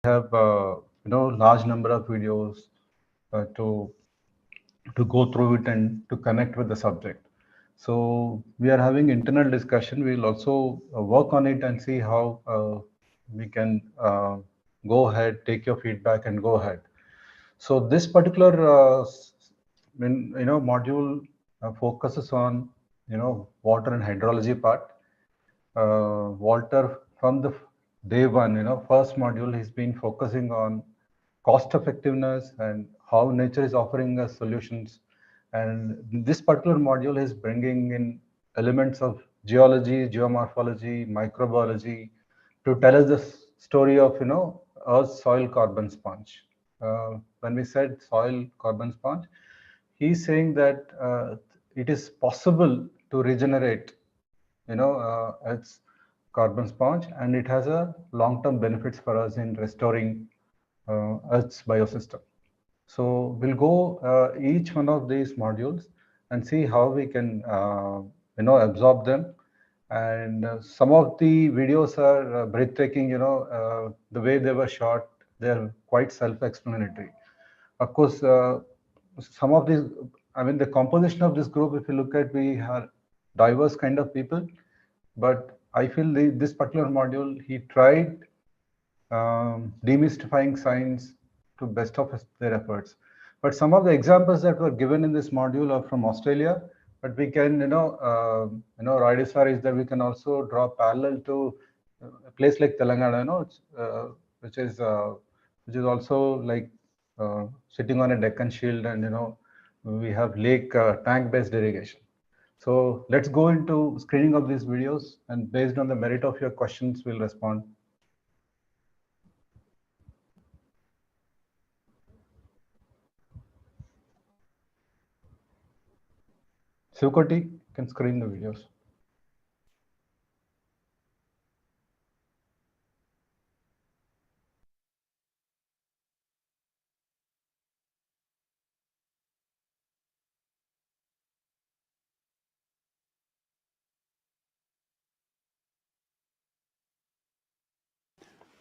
have large number of videos to go through it and to connect with the subject. So we are having internal discussion. We'll also work on it and see how we can go ahead, take your feedback and go ahead. So this particular module focuses on water and hydrology part. Walter, from the day one, first module, he's been focusing on cost effectiveness and how nature is offering us solutions. And this particular module is bringing in elements of geology, geomorphology, microbiology to tell us the story of, Earth's soil carbon sponge. When we said soil carbon sponge, he's saying that it is possible to regenerate its carbon sponge, and it has a long-term benefits for us in restoring Earth's biosystem. So we'll go each one of these modules and see how we can absorb them. And some of the videos are breathtaking. The way they were shot, they're quite self-explanatory. Of course, some of these, I mean, the composition of this group, if you look at, we are diverse kind of people, but I feel this particular module, he tried demystifying science to best of their efforts. But some of the examples that were given in this module are from Australia, but we can, Raidisar is that we can also draw parallel to a place like Telangana, which is also like sitting on a Deccan shield, and we have lake tank-based irrigation. So let's go into screening of these videos, and based on the merit of your questions, we'll respond. Sivkoti can screen the videos.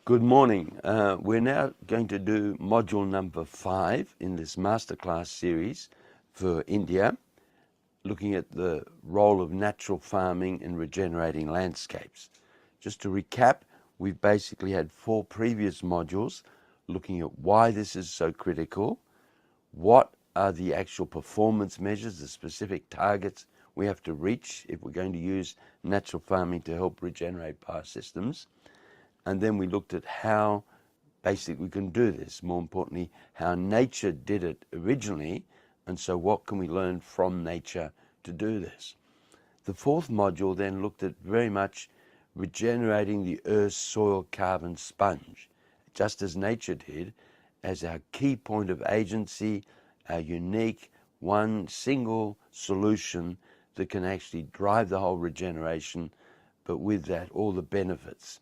Good morning. We're now going to do module number 5 in this Masterclass series for India, looking at the role of natural farming in regenerating landscapes. Just to recap, we've basically had 4 previous modules looking at why this is so critical, what are the actual performance measures, the specific targets we have to reach if we're going to use natural farming to help regenerate biosystems. And then we looked at how basically we can do this. More importantly, how nature did it originally, and so what can we learn from nature to do this? The 4th module then looked at very much regenerating the Earth's soil carbon sponge, just as nature did, as our key point of agency, our unique one single solution that can actually drive the whole regeneration, but with that all the benefits.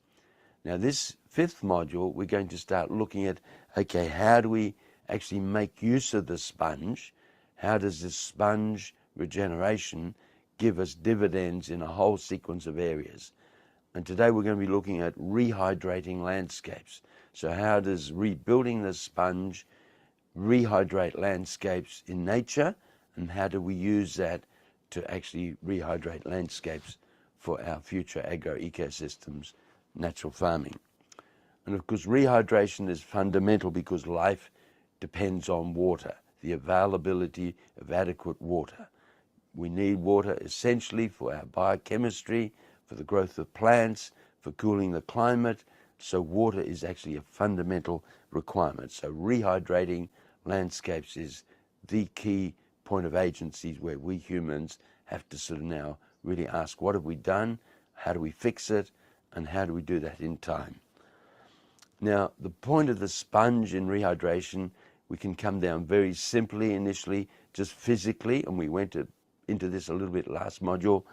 Now this 5th module, we're going to start looking at, okay, how do we actually make use of the sponge? How does this sponge regeneration give us dividends in a whole sequence of areas? And today we're going to be looking at rehydrating landscapes. So how does rebuilding the sponge rehydrate landscapes in nature, and how do we use that to actually rehydrate landscapes for our future agro-ecosystems, natural farming? And of course, rehydration is fundamental because life depends on water, the availability of adequate water. We need water essentially for our biochemistry, for the growth of plants, for cooling the climate. So water is actually a fundamental requirement. So rehydrating landscapes is the key point of agency where we humans have to sort of now really ask, what have we done? How do we fix it? And how do we do that in time? Now, the point of the sponge in rehydration, we can come down very simply initially, just physically, and we went into this a little bit last module.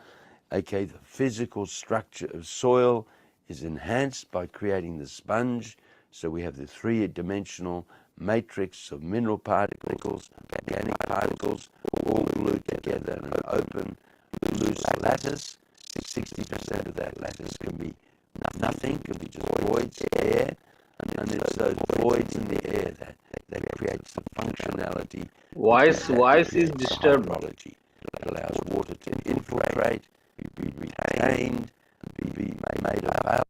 Okay, the physical structure of soil is enhanced by creating the sponge. So we have the 3-dimensional matrix of mineral particles, organic particles, all glued together in an open, loose lattice. 60% of that lattice can be nothing, can be just voids, air, And it's those voids in the air that creates the functionality which Voice exactly is creates the disturbed. hydrology. It allows water to infiltrate, be retained, and be made available.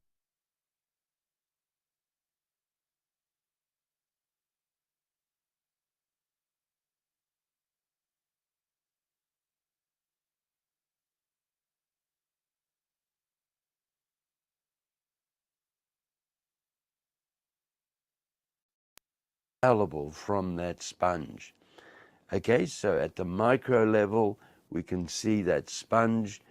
From that sponge. Okay, so at the micro level, we can see that sponge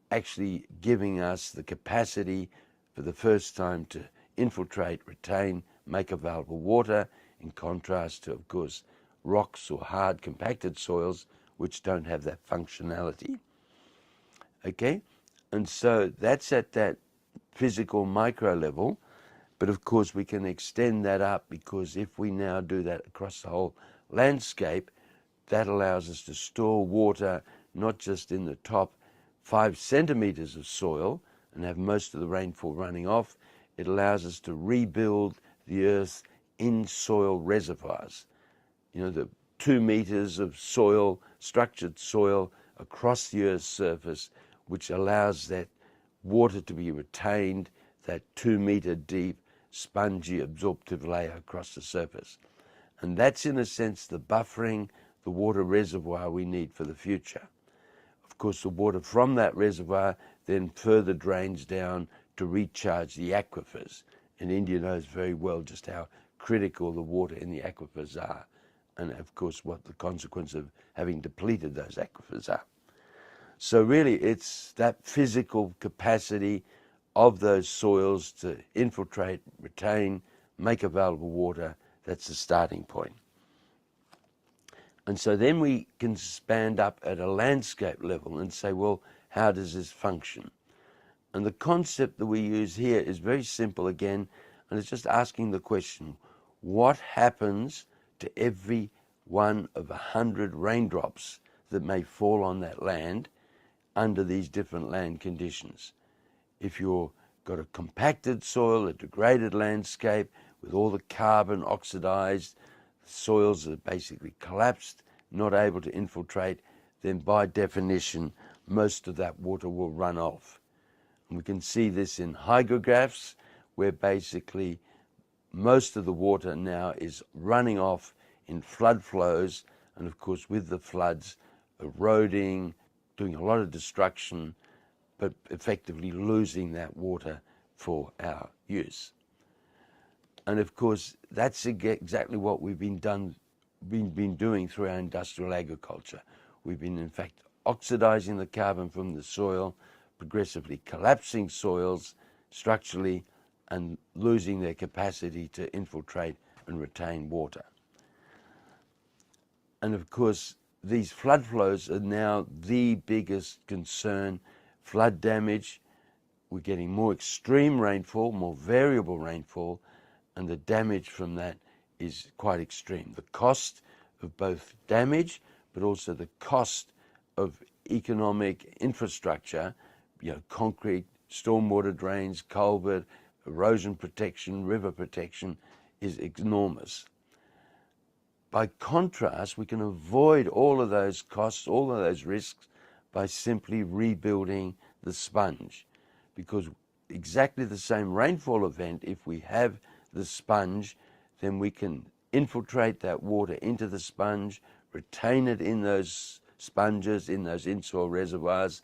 actually giving us the capacity for the first time to infiltrate, retain, make available water, in contrast to, of course, rocks or hard compacted soils which don't have that functionality. Okay, and so that's at that physical micro level. But of course, we can extend that up, because if we now do that across the whole landscape, that allows us to store water not just in the top 5 centimeters of soil and have most of the rainfall running off. It allows us to rebuild the earth in soil reservoirs. You know, the 2 meters of soil, structured soil across the earth's surface, which allows that water to be retained, that 2 meter deep spongy absorptive layer across the surface. And that's, in a sense, the buffering, the water reservoir we need for the future. Of course, the water from that reservoir then further drains down to recharge the aquifers. And India knows very well just how critical the water in the aquifers are, and of course what the consequence of having depleted those aquifers are. So really, it's that physical capacity of those soils to infiltrate, retain, make available water, that's the starting point. And so then we can expand up at a landscape level and say, well, how does this function? And the concept that we use here is very simple again, and it's just asking the question, what happens to every one of 100 raindrops that may fall on that land under these different land conditions? If you've got a compacted soil, a degraded landscape with all the carbon oxidized, soils that are basically collapsed, not able to infiltrate, then by definition, most of that water will run off. And we can see this in hydrographs, where basically most of the water now is running off in flood flows, and of course with the floods eroding, doing a lot of destruction, but effectively losing that water for our use. And of course, that's exactly what we've been doing through our industrial agriculture. We've been, in fact, oxidizing the carbon from the soil, progressively collapsing soils structurally, and losing their capacity to infiltrate and retain water. And of course, these flood flows are now the biggest concern. Flood damage, we're getting more extreme rainfall, more variable rainfall, and the damage from that is quite extreme. The cost of both damage, but also the cost of economic infrastructure, you know, concrete, stormwater drains, culvert, erosion protection, river protection, is enormous. By contrast, we can avoid all of those costs, all of those risks, by simply rebuilding the sponge. Because exactly the same rainfall event, if we have the sponge, then we can infiltrate that water into the sponge, retain it in those sponges, in those in-soil reservoirs,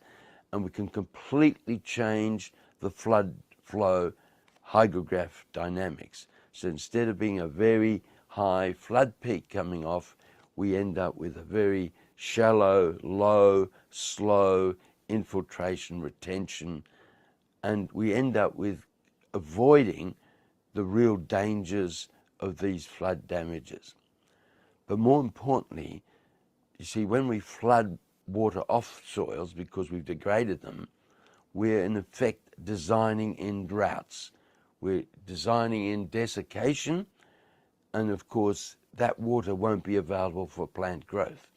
and we can completely change the flood flow hydrograph dynamics. So instead of being a very high flood peak coming off, we end up with a very shallow, low, slow infiltration, retention, and we end up with avoiding the real dangers of these flood damages. But more importantly, you see, when we flood water off soils because we've degraded them, we're in effect designing in droughts. We're designing in desiccation, and of course that water won't be available for plant growth.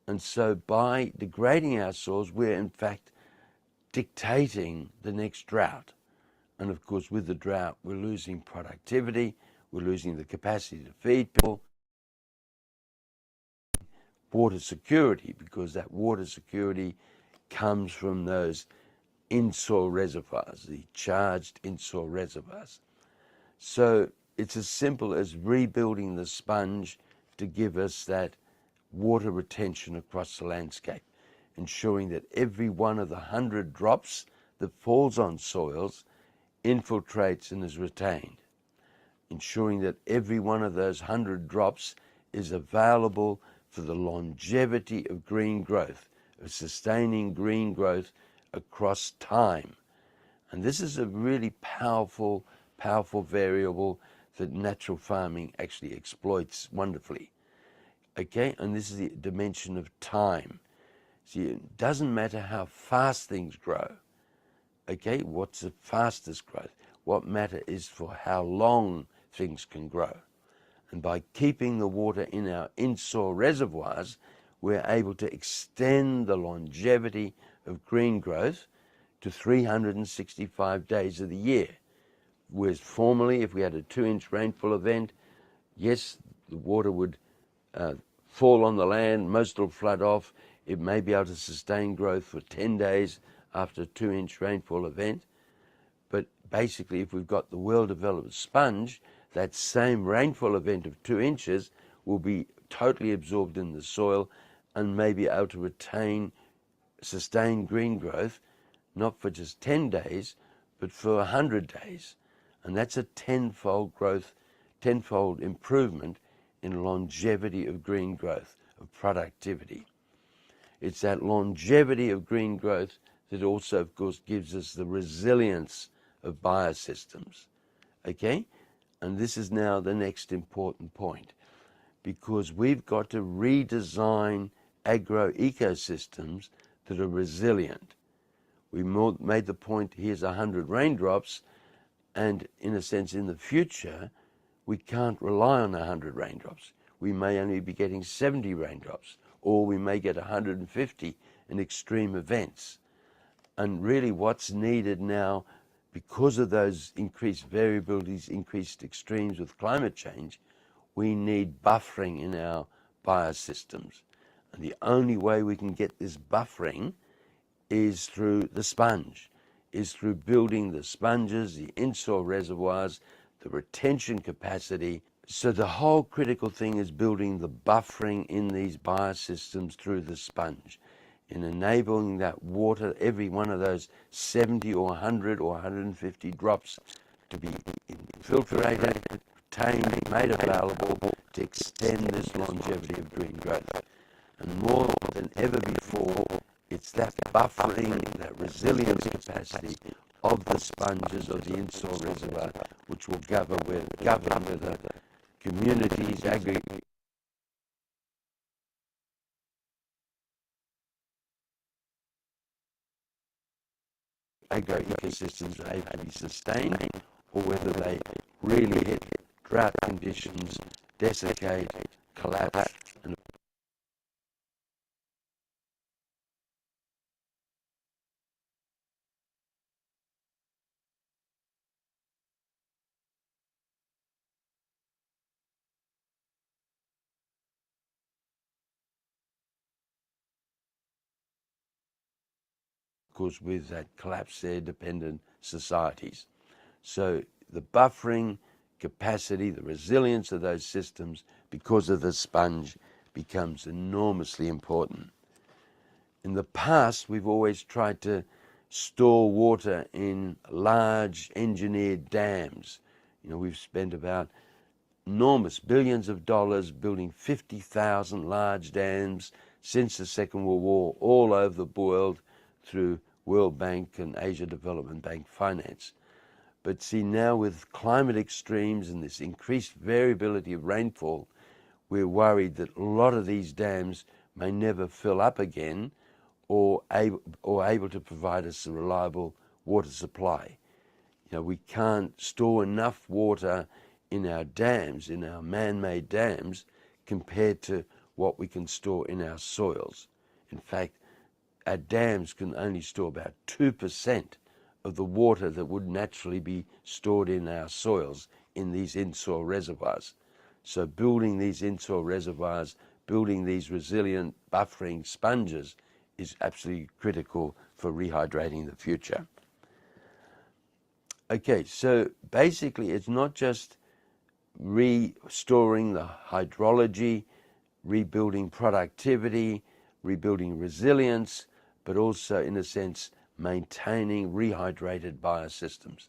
And so by degrading our soils, we're in fact dictating the next drought. And of course, with the drought, we're losing productivity, we're losing the capacity to feed people, water security, because that water security comes from those in-soil reservoirs, the charged in-soil reservoirs. So it's as simple as rebuilding the sponge to give us that water retention across the landscape, ensuring that every one of the 100 drops that falls on soils infiltrates and is retained, ensuring that every one of those 100 drops is available for the longevity of green growth, of sustaining green growth across time. And this is a really powerful variable that natural farming actually exploits wonderfully. Okay, and this is the dimension of time. See, it doesn't matter how fast things grow. Okay, what's the fastest growth? What matter is for how long things can grow. And by keeping the water in our in-soil reservoirs, we're able to extend the longevity of green growth to 365 days of the year. Whereas formerly, if we had a 2-inch rainfall event, yes, the water would fall on the land, most will flood off. It may be able to sustain growth for 10 days after a 2-inch rainfall event. But basically, if we've got the well-developed sponge, that same rainfall event of 2 inches will be totally absorbed in the soil and may be able to retain sustained green growth, not for just 10 days, but for 100 days. And that's a tenfold growth, tenfold improvement in longevity of green growth, of productivity. It's that longevity of green growth that also, of course, gives us the resilience of biosystems. Okay? And this is now the next important point, because we've got to redesign agroecosystems that are resilient. We made the point, here's 100 raindrops, and in a sense, in the future, we can't rely on 100 raindrops. We may only be getting 70 raindrops, or we may get 150 in extreme events. And really what's needed now, because of those increased variabilities, increased extremes with climate change, we need buffering in our biosystems. And the only way we can get this buffering is through the sponge, is through building the sponges, the in-soil reservoirs, the retention capacity. So the whole critical thing is building the buffering in these biosystems through the sponge, in enabling that water, every one of those 70 or 100 or 150 drops, to be infiltrated, retained, made available to extend this longevity of green growth. And more than ever before, it's that buffering, that resilience capacity of the sponges of the in-soil reservoir, which will govern with the communities, agroecosystems are able to be sustained, or whether they really hit drought conditions, desiccate, collapse, and of course with that collapse their dependent societies. So the buffering capacity, the resilience of those systems because of the sponge becomes enormously important. In the past, we've always tried to store water in large engineered dams. You know, we've spent about enormous billions of dollars building 50,000 large dams since the Second World War all over the world through World Bank and Asia Development Bank finance. But see, now with climate extremes and this increased variability of rainfall, we're worried that a lot of these dams may never fill up again or able to provide us a reliable water supply. You know, we can't store enough water in our dams, in our man-made dams, compared to what we can store in our soils. In fact, our dams can only store about 2% of the water that would naturally be stored in our soils in these in-soil reservoirs. So building these in-soil reservoirs, building these resilient buffering sponges is absolutely critical for rehydrating the future. Okay, so basically it's not just restoring the hydrology, rebuilding productivity, rebuilding resilience, but also, in a sense, maintaining rehydrated biosystems.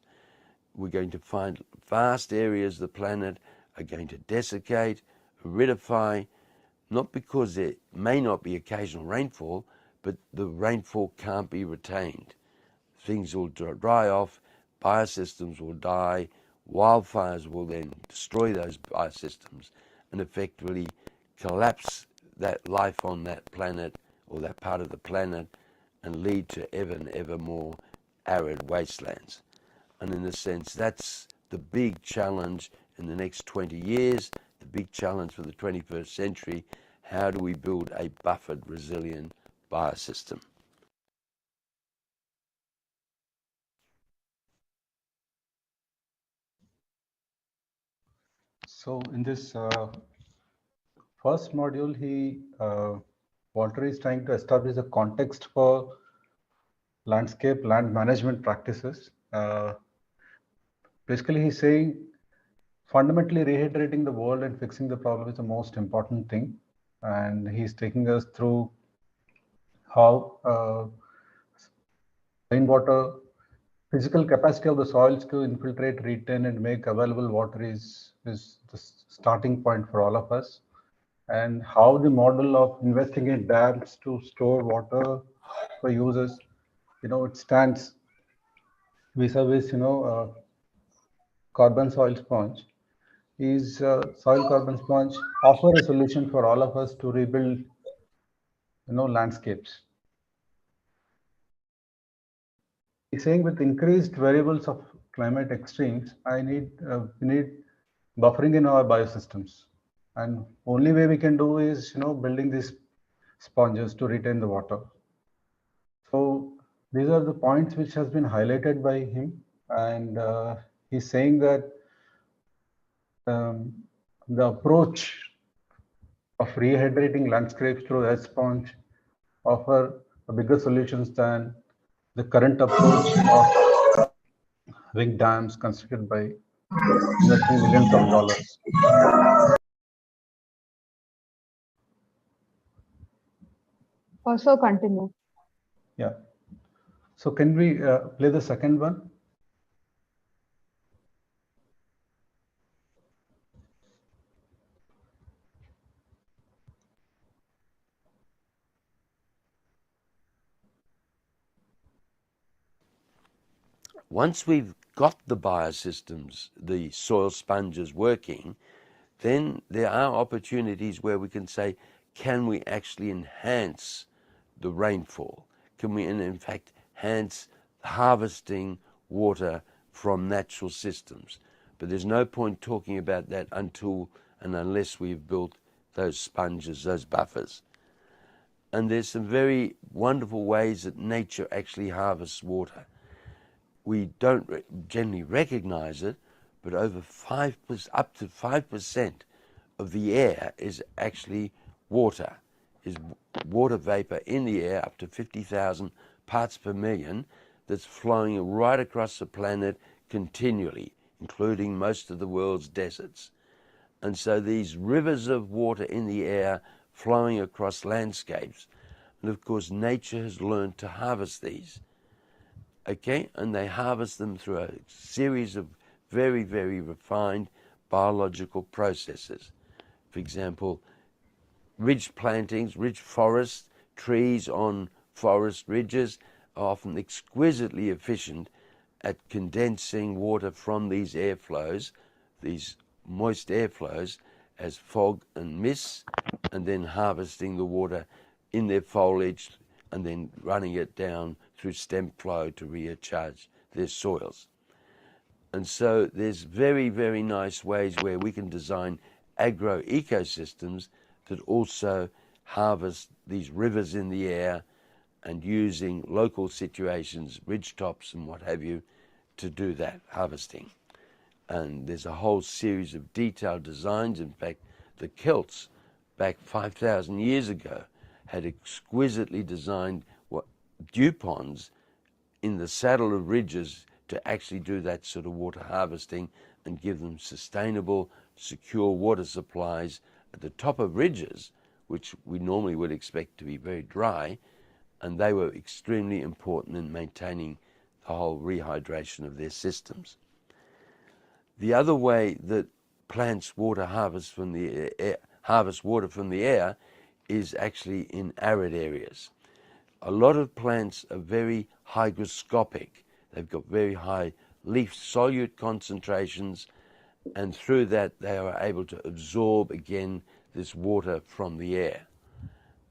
We're going to find vast areas of the planet are going to desiccate, aridify, not because there may not be occasional rainfall, but the rainfall can't be retained. Things will dry off, biosystems will die, wildfires will then destroy those biosystems and effectively collapse that life on that planet or that part of the planet and lead to ever and ever more arid wastelands. And in a sense, that's the big challenge in the next 20 years, the big challenge for the 21st century. How do we build a buffered, resilient biosystem? So in this first module, Walter is trying to establish a context for landscape land management practices. Basically, he's saying fundamentally rehydrating the world and fixing the problem is the most important thing. And he's taking us through how rainwater, physical capacity of the soils to infiltrate, retain, and make available water is the starting point for all of us. And how the model of investing in dams to store water for users, it stands vis-a-vis, carbon soil sponge. Is soil carbon sponge offer a solution for all of us to rebuild, landscapes? He's saying with increased variables of climate extremes, we need buffering in our biosystems, and only way we can do is building these sponges to retain the water. So these are the points which has been highlighted by him, and he's saying that the approach of rehydrating landscapes through edge sponge offer bigger solutions than the current approach of wing dams constructed by investing millions of dollars. Also continue. Yeah. So can we play the second one? Once we've got the biosystems, the soil sponges working, then there are opportunities where we can say, can we actually enhance the rainfall? Can we, in fact, enhance harvesting water from natural systems? But there's no point talking about that until and unless we've built those sponges, those buffers. And there's some very wonderful ways that nature actually harvests water. We don't generally recognize it, but up to 5% of the air is actually water, is water vapor in the air, up to 50,000 parts per million, that's flowing right across the planet continually, including most of the world's deserts. And so these rivers of water in the air flowing across landscapes, and of course nature has learned to harvest these. Okay, and they harvest them through a series of very, very refined biological processes. For example, ridge plantings, ridge forests, trees on forest ridges are often exquisitely efficient at condensing water from these airflows, these moist airflows, as fog and mist, and then harvesting the water in their foliage and then running it down through stem flow to recharge their soils. And so there's very, very nice ways where we can design agro-ecosystems that also harvest these rivers in the air and using local situations, ridge tops and what have you, to do that harvesting. And there's a whole series of detailed designs. In fact, the Celts, back 5,000 years ago, had exquisitely designed dew ponds in the saddle of ridges to actually do that sort of water harvesting and give them sustainable, secure water supplies at the top of ridges, which we normally would expect to be very dry, and they were extremely important in maintaining the whole rehydration of their systems. The other way that plants harvest water from the air is actually in arid areas. A lot of plants are very hygroscopic. They've got very high leaf solute concentrations, and through that they are able to absorb again this water from the air.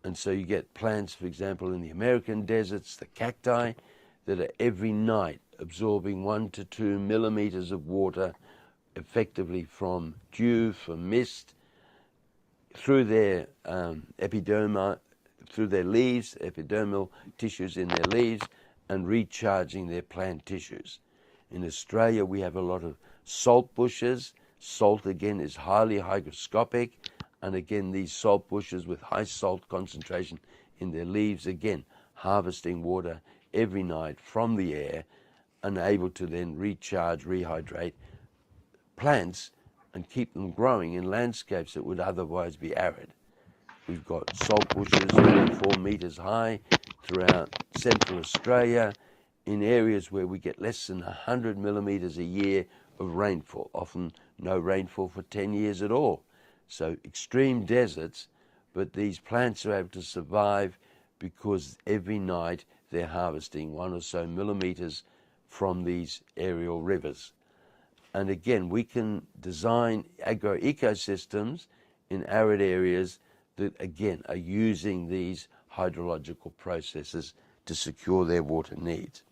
And so you get plants, for example, in the American deserts, the cacti, that are every night absorbing 1 to 2 millimeters of water effectively from dew, from mist, through their through their leaves, epidermal tissues in their leaves, and recharging their plant tissues. In Australia, we have a lot of salt bushes. Salt, again, is highly hygroscopic, and again, these salt bushes with high salt concentration in their leaves, again, harvesting water every night from the air and able to then recharge, rehydrate plants and keep them growing in landscapes that would otherwise be arid. We've got salt bushes 3-4 meters high throughout central Australia in areas where we get less than 100 millimeters a year of rainfall, often no rainfall for 10 years at all. So extreme deserts, but these plants are able to survive because every night they're harvesting 1 or so millimeters from these aerial rivers. And again, we can design agroecosystems in arid areas that, again, are using these hydrological processes to secure their water needs.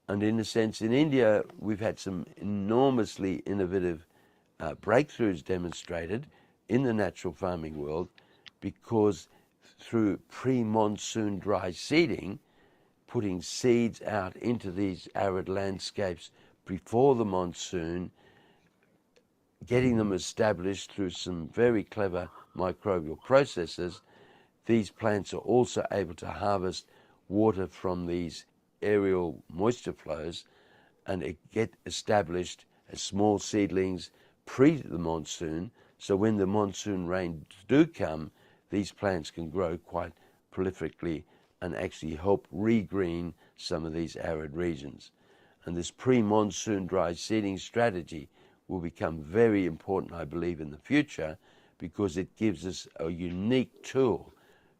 And in a sense, in India, we've had some enormously innovative breakthroughs demonstrated in the natural farming world, because through pre-monsoon dry seeding, putting seeds out into these arid landscapes before the monsoon, getting them established through some very clever microbial processes, these plants are also able to harvest water from these aerial moisture flows and get established as small seedlings pre the monsoon, so when the monsoon rains do come, these plants can grow quite prolifically and actually help regreen some of these arid regions. And this pre-monsoon dry seeding strategy will become very important, I believe, in the future, because it gives us a unique tool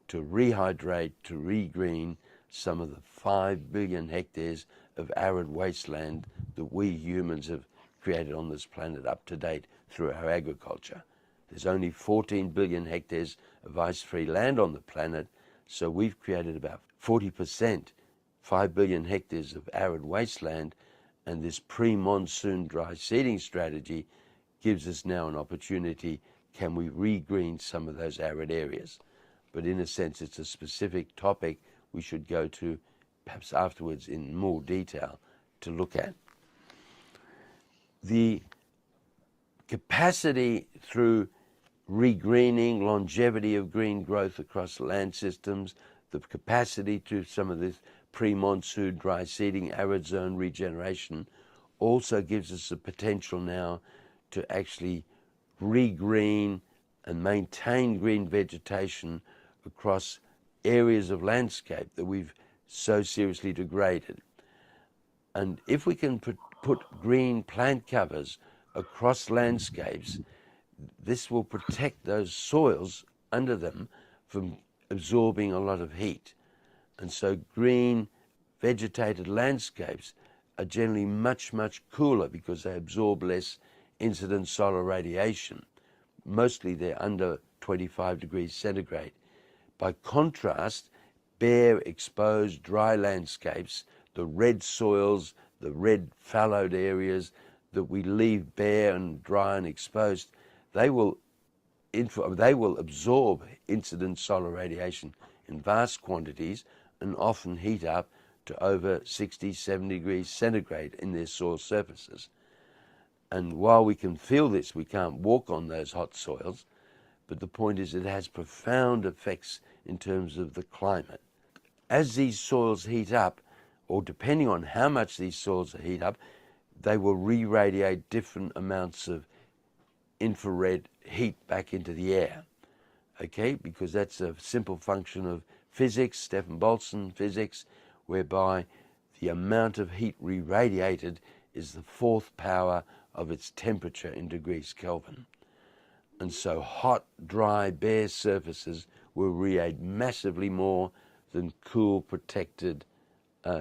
to rehydrate, to regreen some of the 5 billion hectares of arid wasteland that we humans have created on this planet up to date through our agriculture. There's only 14 billion hectares of ice-free land on the planet, so we've created about 40%, 5 billion hectares of arid wasteland, and this pre-monsoon dry seeding strategy gives us now an opportunity. Can we regreen some of those arid areas? But in a sense, it's a specific topic we should go to perhaps afterwards in more detail to look at. The capacity through regreening, longevity of green growth across land systems, the capacity to some of this pre-monsoon dry seeding, arid zone regeneration also gives us the potential now to actually regreen and maintain green vegetation across areas of landscape that we've so seriously degraded. And if we can put green plant covers across landscapes, this will protect those soils under them from absorbing a lot of heat. And so green vegetated landscapes are generally much, much cooler because they absorb less incident solar radiation. Mostly they're under 25 degrees centigrade. By contrast, bare, exposed, dry landscapes, the red soils, the red fallowed areas that we leave bare and dry and exposed, they will absorb incident solar radiation in vast quantities, and often heat up to over 60, 70 degrees centigrade in their soil surfaces. And while we can feel this, we can't walk on those hot soils, but the point is it has profound effects in terms of the climate. As these soils heat up, or depending on how much these soils heat up, they will re-radiate different amounts of infrared heat back into the air, okay? Because that's a simple function of physics, Stefan-Boltzmann physics, whereby the amount of heat re-radiated is the fourth power of its temperature in degrees Kelvin. And so hot, dry, bare surfaces will radiate massively more than cool, protected,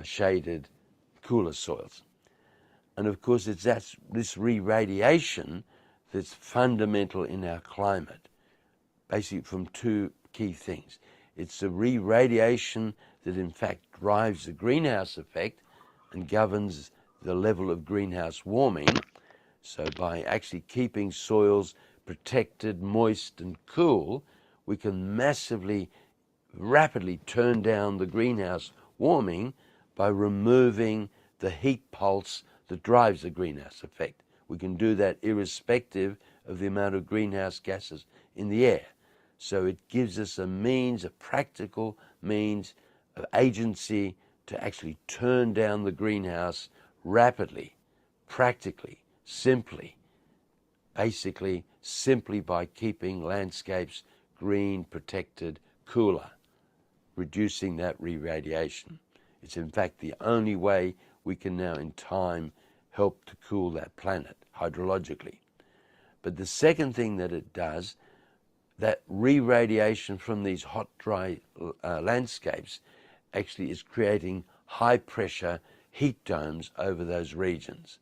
shaded, cooler soils. And of course, it's this re-radiation that's fundamental in our climate, basically from two key things. It's the re-radiation that in fact drives the greenhouse effect and governs the level of greenhouse warming. So by actually keeping soils protected, moist and cool, we can massively, rapidly turn down the greenhouse warming by removing the heat pulse that drives the greenhouse effect. We can do that irrespective of the amount of greenhouse gases in the air. So it gives us a means, a practical means of agency to actually turn down the greenhouse rapidly, practically, simply, basically simply by keeping landscapes green, protected, cooler, reducing that re-radiation. It's in fact the only way we can now in time help to cool that planet hydrologically. But the second thing that it does, that re-radiation from these hot, dry landscapes actually is creating high pressure heat domes over those regions.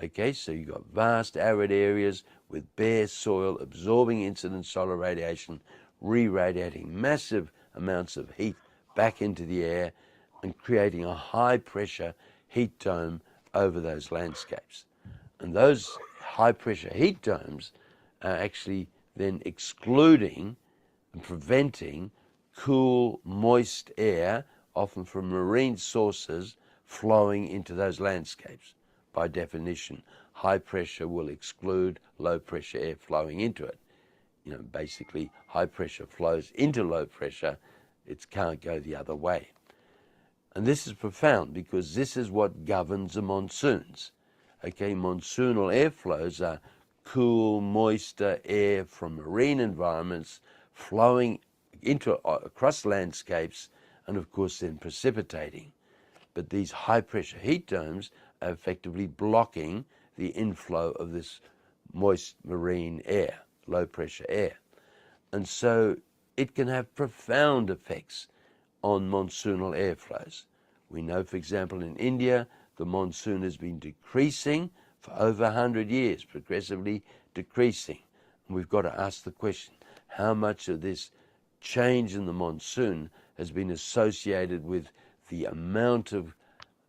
Okay, so you've got vast arid areas with bare soil absorbing incident solar radiation, re-radiating massive amounts of heat back into the air and creating a high pressure heat dome over those landscapes. And those high pressure heat domes are actually then excluding and preventing cool, moist air, often from marine sources, flowing into those landscapes. By definition, high pressure will exclude low pressure air flowing into it. You know, basically high pressure flows into low pressure, it can't go the other way. And this is profound because this is what governs the monsoons. Okay, monsoonal airflows are cool, moister air from marine environments flowing into across landscapes and of course then precipitating. But these high pressure heat domes are effectively blocking the inflow of this moist marine air, low pressure air. And so it can have profound effects on monsoonal airflows. We know, for example, in India, the monsoon has been decreasing for over 100 years, progressively decreasing. And we've got to ask the question, how much of this change in the monsoon has been associated with the amount of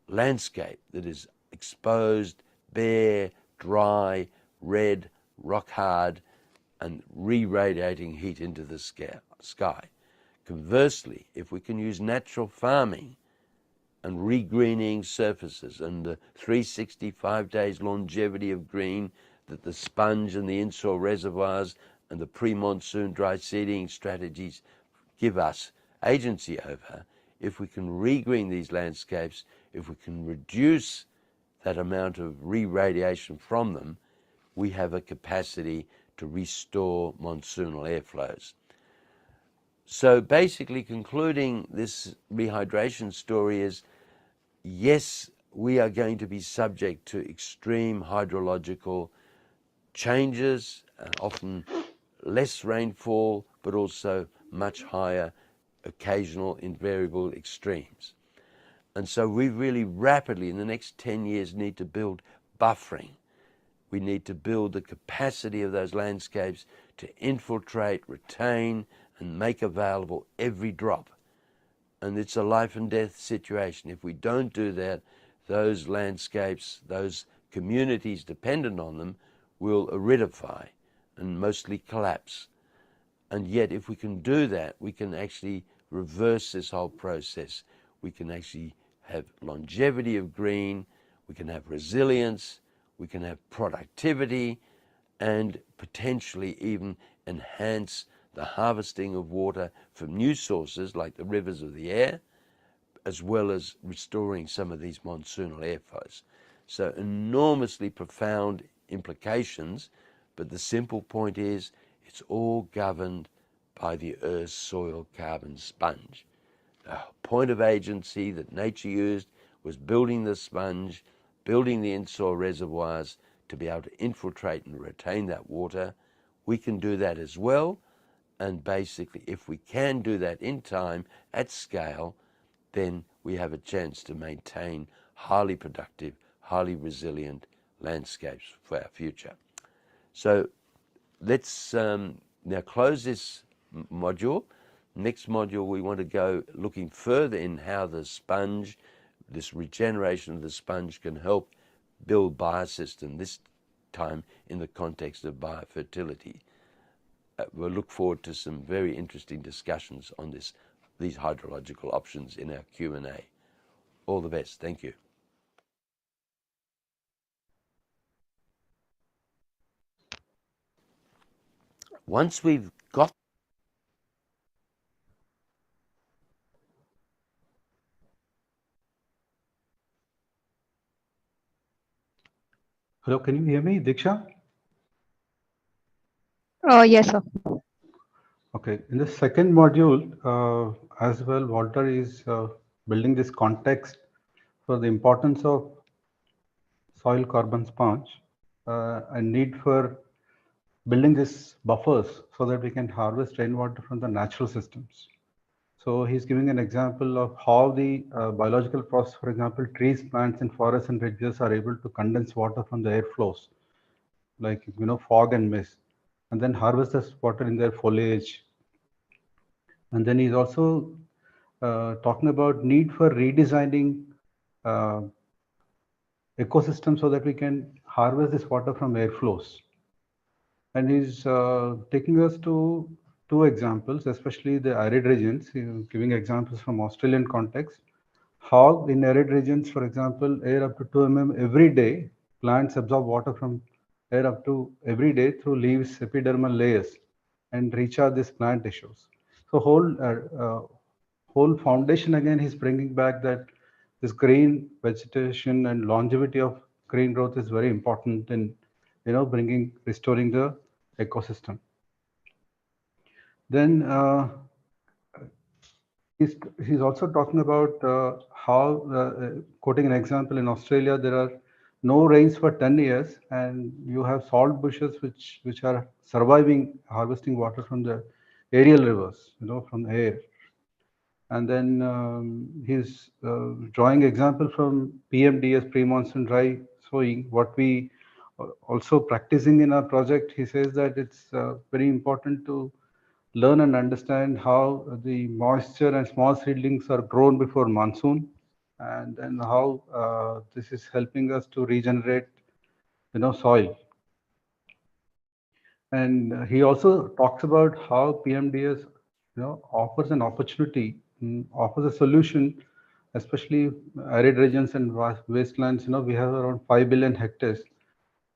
landscape that is exposed, bare, dry, red, rock hard, and re-radiating heat into the sky. Conversely, if we can use natural farming and re-greening surfaces and the 365 days longevity of green that the sponge and the in-soil reservoirs and the pre-monsoon dry seeding strategies give us agency over, if we can re-green these landscapes, if we can reduce that amount of re-radiation from them, we have a capacity to restore monsoonal airflows. So basically concluding this rehydration story is, yes, we are going to be subject to extreme hydrological changes, often less rainfall, but also much higher occasional invariable extremes. And so we really rapidly, in the next 10 years, need to build buffering. We need to build the capacity of those landscapes to infiltrate, retain, and make available every drop. And it's a life and death situation. If we don't do that, those landscapes, those communities dependent on them, will aridify and mostly collapse. And yet, if we can do that, we can actually reverse this whole process. we can actually have longevity of green, we can have resilience, we can have productivity, and potentially even enhance the harvesting of water from new sources like the rivers of the air, as well as restoring some of these monsoonal airflows. So enormously profound implications, but the simple point is it's all governed by the Earth's soil carbon sponge. The point of agency that nature used was building the sponge, building the in-soil reservoirs to be able to infiltrate and retain that water. We can do that as well, and basically if we can do that in time at scale, then we have a chance to maintain highly productive, highly resilient landscapes for our future. So let's now close this module. Next module, we want to go looking further in how the sponge, this regeneration of the sponge, can help build biosystem, this time in the context of biofertility. We'll look forward to some very interesting discussions on these hydrological options in our Q&A. All the best. Thank you. Once we've got Hello, can you hear me, Diksha? Yes, sir. Okay, in the second module, as well, Walter is building this context for the importance of soil carbon sponge and need for building these buffers so that we can harvest rainwater from the natural systems. So he's giving an example of how the biological process, for example, trees, plants, and forests and ridges are able to condense water from the air flows, like fog and mist, and then harvest this water in their foliage. And then he's also talking about need for redesigning uh, ecosystems so that we can harvest this water from air flows. And he's taking us to two examples, especially the arid regions, giving examples from Australian context. How in arid regions, for example, air up to 2 mm every day, plants absorb water from air up to every day through leaves, epidermal layers, and recharge these plant tissues. So whole foundation again, he's bringing back that this green vegetation and longevity of green growth is very important in restoring the ecosystem. Then he's also talking about how, quoting an example, in Australia there are no rains for 10 years, and you have salt bushes which are surviving harvesting water from the aerial rivers, from the air. And then he's drawing example from PMDS, pre-monsoon dry sowing, what we also practicing in our project. He says that it's very important to learn and understand how the moisture and small seedlings are grown before monsoon, and then how this is helping us to regenerate, soil. And he also talks about how PMDS, offers an opportunity, offers a solution, especially arid regions and wastelands. We have around 5 billion hectares,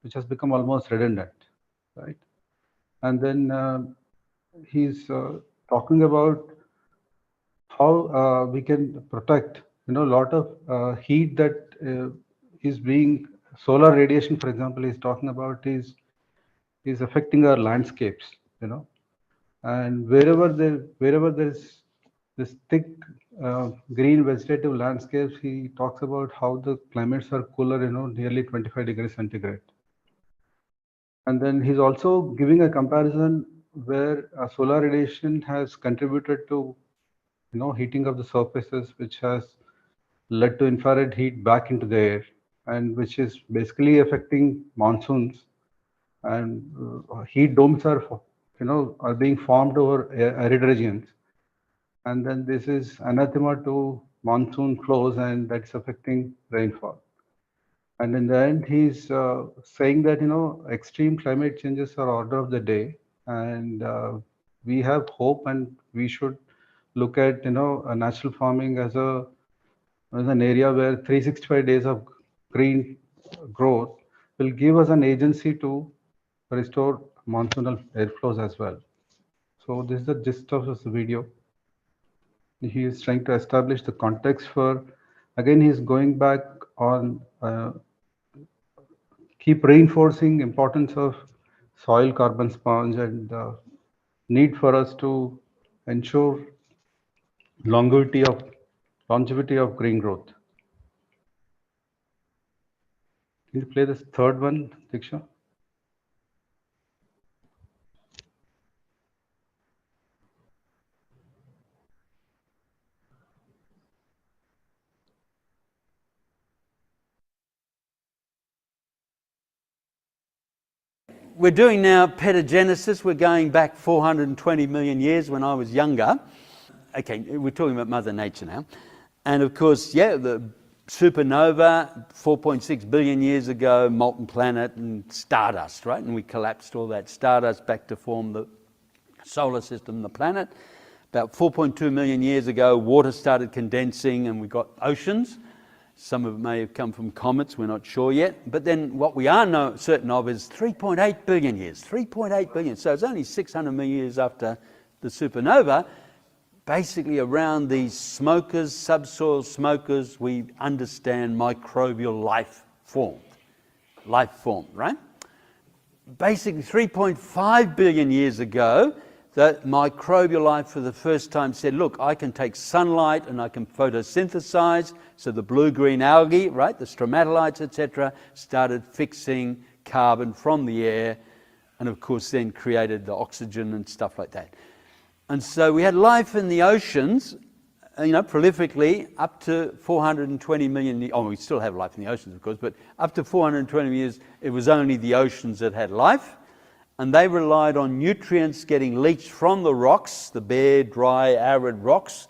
which has become almost redundant, right? And then he's talking about how we can protect, a lot of heat that is being solar radiation, for example, he's talking about is affecting our landscapes, and wherever there's this thick green vegetative landscapes, he talks about how the climates are cooler, nearly 25 degrees centigrade. And then he's also giving a comparison where solar radiation has contributed to, heating of the surfaces, which has led to infrared heat back into the air, and which is basically affecting monsoons. And heat domes are being formed over arid regions, and then this is anathema to monsoon flows, and that's affecting rainfall. And in the end, he's saying that extreme climate changes are order of the day, and we have hope, and we should look at natural farming as a as an area where 365 days of green growth will give us an agency to restore monsoonal airflows as well. So this is the gist of this video. He is trying to establish the context for, again, he's going back on, keep reinforcing importance of soil carbon sponge and need for us to ensure longevity of green growth. Can you play this third one, Diksha? We're doing now petagenesis. We're going back 420 million years when I was younger. Okay, we're talking about Mother Nature now. And of course, yeah, the supernova, 4.6 billion years ago, molten planet and stardust, right? And we collapsed all that stardust back to form the solar system, the planet. About 4.2 million years ago, water started condensing and we got oceans. Some of it may have come from comets, we're not sure yet. But then what we are certain of is 3.8 billion years, 3.8 billion. So it's only 600 million years after the supernova. Basically around these smokers, subsoil smokers, we understand microbial life formed, right? Basically 3.5 billion years ago, that microbial life for the first time said, look, I can take sunlight and I can photosynthesize. So the blue-green algae, right, the stromatolites, etc., started fixing carbon from the air and, of course, then created the oxygen and stuff like that. And so we had life in the oceans, prolifically up to 420 million. Oh, we still have life in the oceans, of course, but up to 420 years, it was only the oceans that had life. And they relied on nutrients getting leached from the rocks, the bare, dry, arid rocks,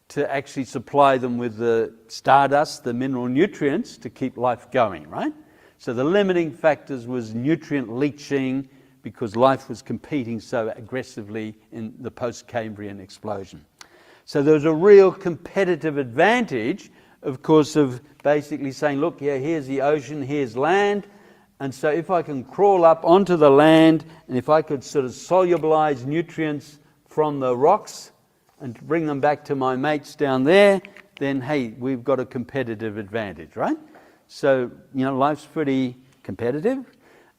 to actually supply them with the stardust, the mineral nutrients, to keep life going, right? So the limiting factors was nutrient leaching, because life was competing so aggressively in the post-Cambrian explosion. So there was a real competitive advantage, of course, of basically saying, look, yeah, here's the ocean, here's land. And so if I can crawl up onto the land, and if I could sort of solubilize nutrients from the rocks and bring them back to my mates down there, then, hey, we've got a competitive advantage, right? So, life's pretty competitive.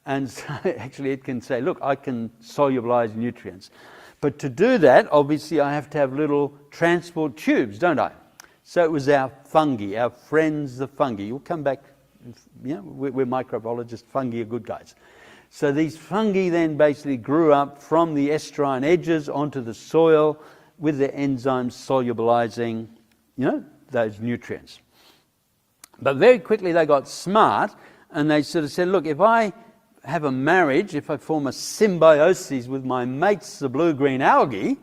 And so actually it can say, look, I can solubilize nutrients. But to do that, obviously I have to have little transport tubes, don't I? So it was our fungi, our friends, the fungi. You'll come back, we're microbiologists, fungi are good guys. So these fungi then basically grew up from the estuarine edges onto the soil with the enzymes solubilizing, those nutrients. But very quickly they got smart and they sort of said, look, if I have a marriage, if I form a symbiosis with my mates, the blue-green algae,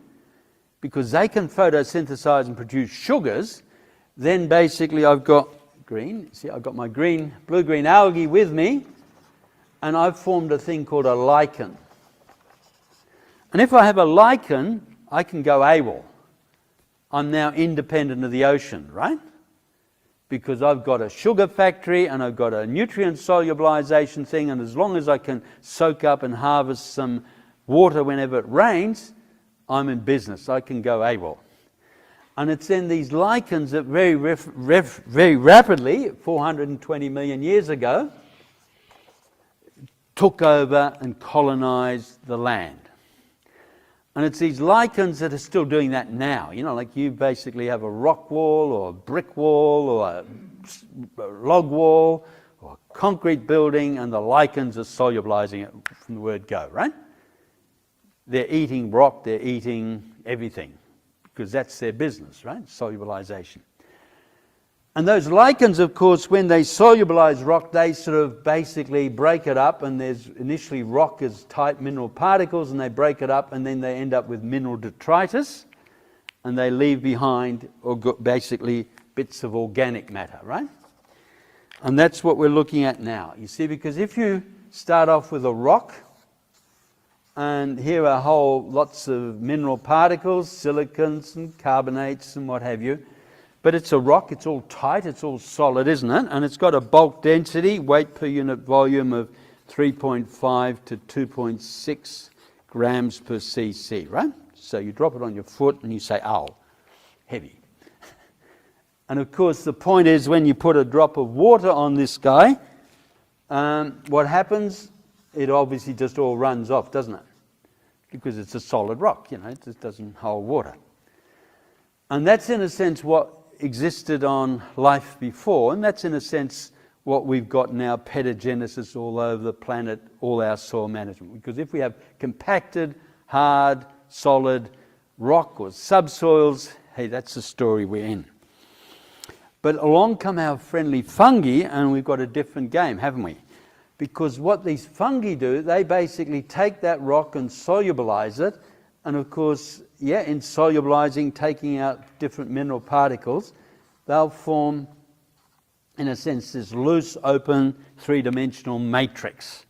because they can photosynthesize and produce sugars, then basically I've got I've got my blue-green algae with me, and I've formed a thing called a lichen. And if I have a lichen, I can go AWOL. I'm now independent of the ocean, right? Because I've got a sugar factory and I've got a nutrient solubilization thing, and as long as I can soak up and harvest some water whenever it rains, I'm in business. I can go AWOL. And it's then these lichens that very rapidly, 420 million years ago, took over and colonized the land. And it's these lichens that are still doing that now. Like you basically have a rock wall or a brick wall or a log wall or a concrete building, and the lichens are solubilizing it from the word go, right? They're eating rock, they're eating everything, because that's their business, right? Solubilization. And those lichens, of course, when they solubilize rock, they sort of basically break it up, and there's initially rock as tight mineral particles, and they break it up, and then they end up with mineral detritus, and they leave behind basically bits of organic matter, right? And that's what we're looking at now. You see, because if you start off with a rock, and here are lots of mineral particles, silicons and carbonates and what have you, But it's a rock, it's all tight, it's all solid, isn't it? And it's got a bulk density, weight per unit volume of 3.5 to 2.6 grams per cc, right? So you drop it on your foot and you say, ow, heavy. And of course, the point is when you put a drop of water on this guy, what happens? It obviously just all runs off, doesn't it? Because it's a solid rock, it just doesn't hold water. And that's in a sense what existed on life before, and that's in a sense what we've got now, petagenesis all over the planet, all our soil management. Because if we have compacted, hard, solid rock or subsoils, hey, that's the story we're in. But along come our friendly fungi, and we've got a different game, haven't we? Because what these fungi do, they basically take that rock and solubilize it, and of course, in solubilizing, taking out different mineral particles, they'll form, in a sense, this loose, open, three-dimensional matrix.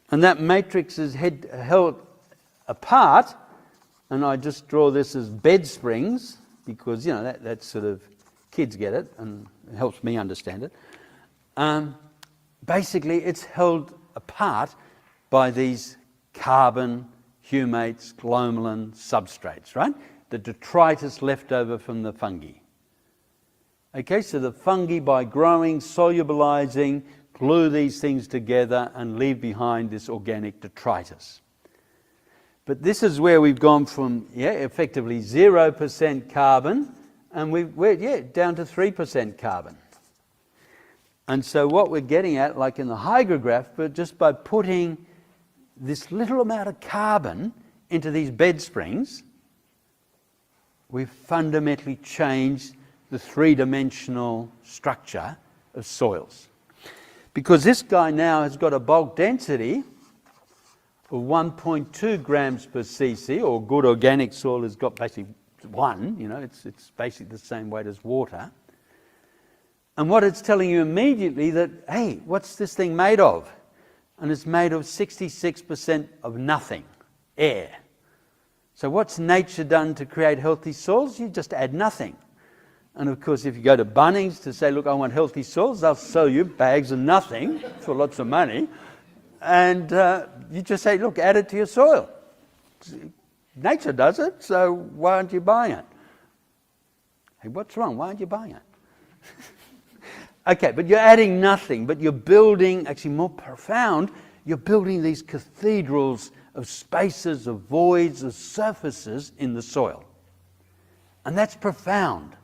And that matrix is held apart, and I just draw this as bed springs, because, that sort of, kids get it, and it helps me understand it. Basically, it's held apart by these carbon, humates, glomalin substrates, right? The detritus left over from the fungi. Okay, so the fungi, by growing, solubilizing, glue these things together and leave behind this organic detritus. But this is where we've gone from, effectively 0% carbon, and we're down to 3% carbon. And so what we're getting at, like in the hygrograph, but just by putting this little amount of carbon into these bed springs, we've fundamentally changed the three-dimensional structure of soils. Because this guy now has got a bulk density of 1.2 grams per cc, or good organic soil has got basically 1, it's basically the same weight as water. And what it's telling you immediately that, hey, what's this thing made of? And it's made of 66% of nothing, air. So what's nature done to create healthy soils? You just add nothing. And of course, if you go to Bunnings to say, look, I want healthy soils, they'll sell you bags of nothing for lots of money. And you just say, look, add it to your soil. Nature does it, so why aren't you buying it? Hey, what's wrong? Why aren't you buying it? Okay, but you're adding nothing, but you're building, actually more profound, you're building these cathedrals of spaces, of voids, of surfaces in the soil. And that's profound.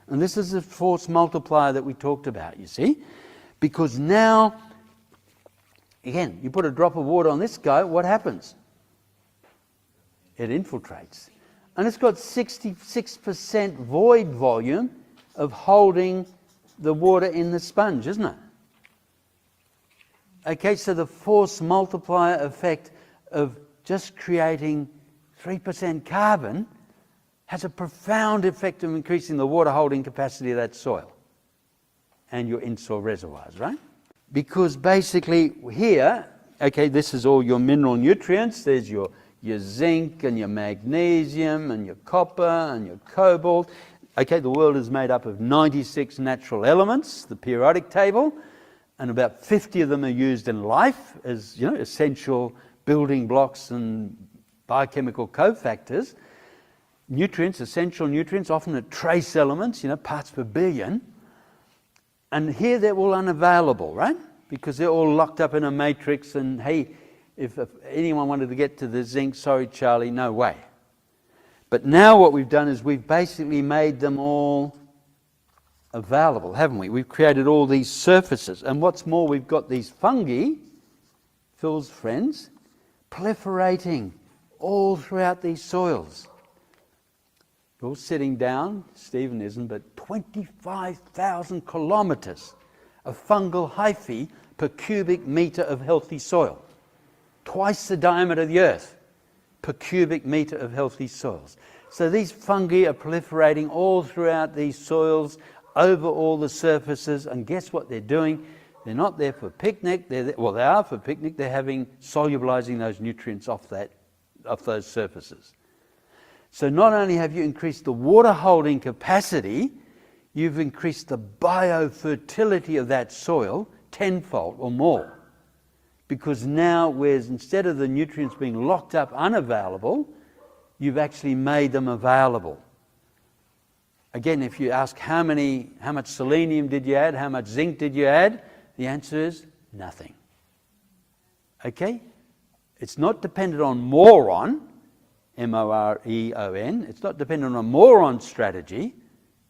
And this is the force multiplier that we talked about, you see? Because now, again, you put a drop of water on this guy, what happens? It infiltrates. And it's got 66% void volume of holding the water in the sponge, isn't it? Okay, so the force multiplier effect of just creating 3% carbon has a profound effect of increasing the water holding capacity of that soil and your in-soil reservoirs, right? Because basically here, okay, this is all your mineral nutrients. There's your zinc and your magnesium and your copper and your cobalt. Okay, the world is made up of 96 natural elements, the periodic table, and about 50 of them are used in life as, essential building blocks and biochemical cofactors. Nutrients, essential nutrients, often are trace elements, parts per billion. And here they're all unavailable, right? Because they're all locked up in a matrix, and hey, if anyone wanted to get to the zinc, sorry Charlie, no way. But now what we've done is we've basically made them all available, haven't we? We've created all these surfaces. And what's more, we've got these fungi, Phil's friends, proliferating all throughout these soils. We're all sitting down, Stephen isn't, but 25,000 kilometres of fungal hyphae per cubic metre of healthy soil. Twice the diameter of the earth per cubic metre of healthy soils. So these fungi are proliferating all throughout these soils, over all the surfaces, and guess what they're doing? They're not there for picnic. They are for picnic. They're solubilizing those nutrients off those surfaces. So not only have you increased the water holding capacity, you've increased the biofertility of that soil tenfold or more. Because now, whereas instead of the nutrients being locked up unavailable, you've actually made them available. Again, if you ask how much selenium did you add, how much zinc did you add, the answer is nothing. Okay? It's not dependent on moron, M-O-R-E-O-N. It's not dependent on a moron strategy.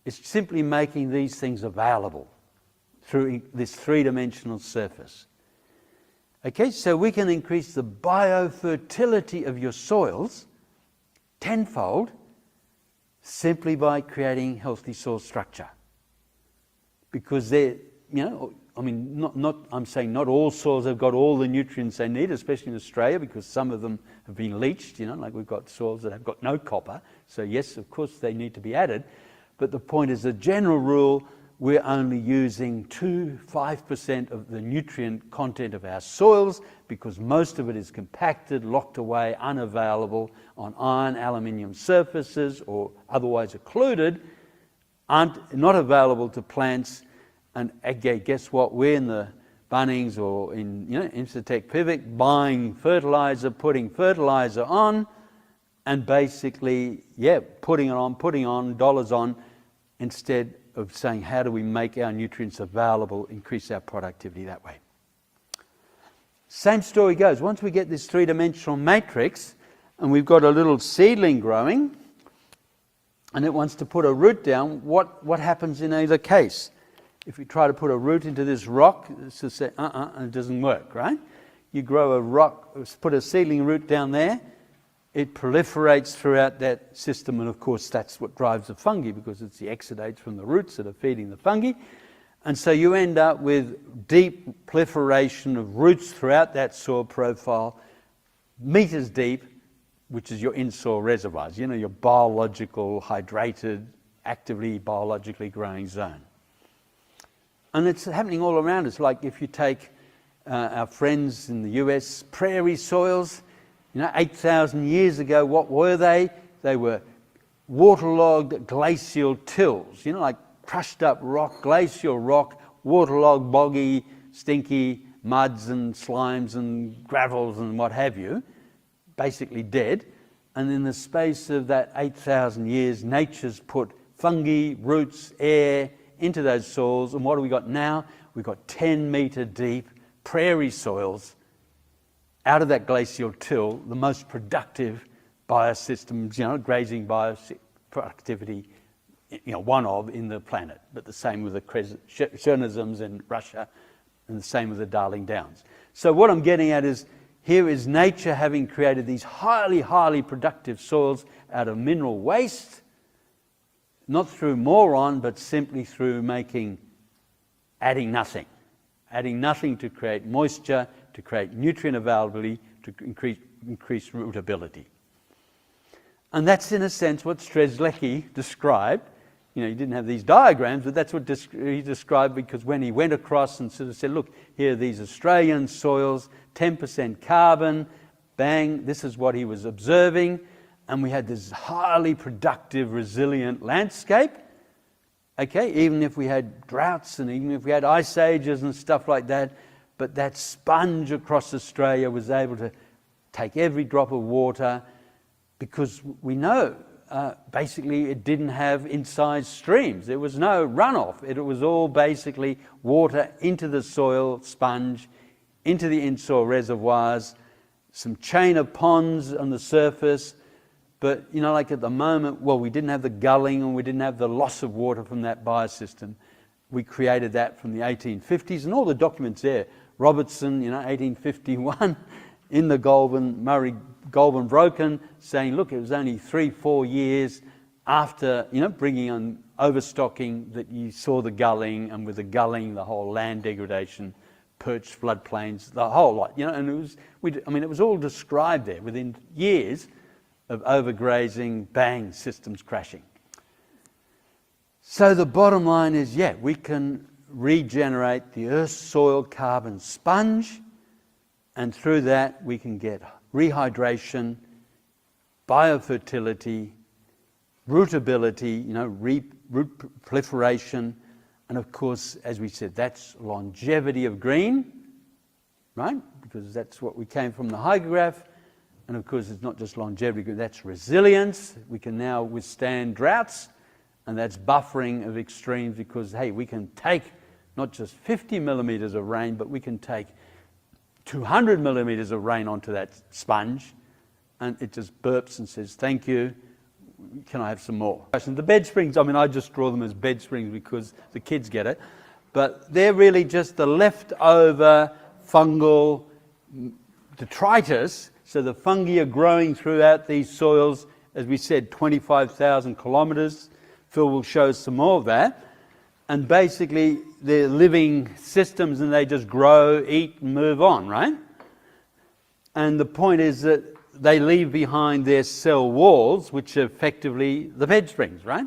It's simply making these things available through this three-dimensional surface. Okay, so we can increase the biofertility of your soils tenfold simply by creating healthy soil structure. Because they're, I'm saying not all soils have got all the nutrients they need, especially in Australia, because some of them have been leached, like we've got soils that have got no copper. So yes, of course, they need to be added. But the point is, the general rule, we're only using 5% of the nutrient content of our soils, because most of it is compacted, locked away, unavailable on iron, aluminium surfaces, or otherwise occluded, not available to plants. And again, guess what? We're in the Bunnings or in Incitec Pivot buying fertilizer, putting fertilizer on, and basically, putting on, dollars on, instead of saying, how do we make our nutrients available, increase our productivity that way. Same story goes. Once we get this three-dimensional matrix, and we've got a little seedling growing, and it wants to put a root down, what happens in either case? If we try to put a root into this rock, it's just say, and it doesn't work, right? You grow a rock, put a seedling root down there, it proliferates throughout that system, and of course that's what drives the fungi, because it's the exudates from the roots that are feeding the fungi. And so you end up with deep proliferation of roots throughout that soil profile, meters deep, which is your in-soil reservoirs, your biological, hydrated, actively biologically growing zone. And it's happening all around us. Like if you take our friends in the US, prairie soils, 8,000 years ago, what were they? They were waterlogged glacial tills, like crushed up rock, glacial rock, waterlogged, boggy, stinky muds and slimes and gravels and what have you, basically dead. And in the space of that 8,000 years, nature's put fungi, roots, air into those soils. And what do we got now? We've got 10-meter deep prairie soils out of that glacial till, the most productive biosystems, grazing bioproductivity, one of in the planet. But the same with the Chernozyms in Russia, and the same with the Darling Downs. So what I'm getting at is, here is nature having created these highly, highly productive soils out of mineral waste, not through moron, but simply through adding nothing to create moisture, to create nutrient availability, to increase rootability. And that's in a sense what Strzelecki described. He didn't have these diagrams, but that's what he described, because when he went across and sort of said, look, here are these Australian soils, 10% carbon, bang, this is what he was observing. And we had this highly productive, resilient landscape. Okay, even if we had droughts and even if we had ice ages and stuff like that, but that sponge across Australia was able to take every drop of water, because we know basically it didn't have inside streams. There was no runoff. It was all basically water into the soil sponge, into the in-soil reservoirs, some chain of ponds on the surface. But, like at the moment, we didn't have the gulling and we didn't have the loss of water from that biosystem. We created that from the 1850s, and all the documents there. Robertson, 1851, in the Murray Goulburn Broken, saying, look, it was only 3-4 years after, bringing on overstocking that you saw the gulling, and with the gulling, the whole land degradation, perched floodplains, the whole lot, and it was all described there within years of overgrazing, bang, systems crashing. So the bottom line is, we can regenerate the Earth's soil carbon sponge, and through that we can get rehydration, biofertility, rootability, root proliferation, and of course, as we said, that's longevity of green, right? Because that's what we came from the hygrograph. And of course, it's not just longevity, that's resilience. We can now withstand droughts, and that's buffering of extremes because, hey, we can take not just 50 millimeters of rain, but we can take 200 millimeters of rain onto that sponge, and it just burps and says, thank you, can I have some more? The bed springs, I just draw them as bed springs because the kids get it, but they're really just the leftover fungal detritus. So the fungi are growing throughout these soils, as we said, 25,000 kilometers. Phil will show us some more of that. And basically, they're living systems and they just grow, eat, and move on, right? And the point is that they leave behind their cell walls, which are effectively the bed springs, right?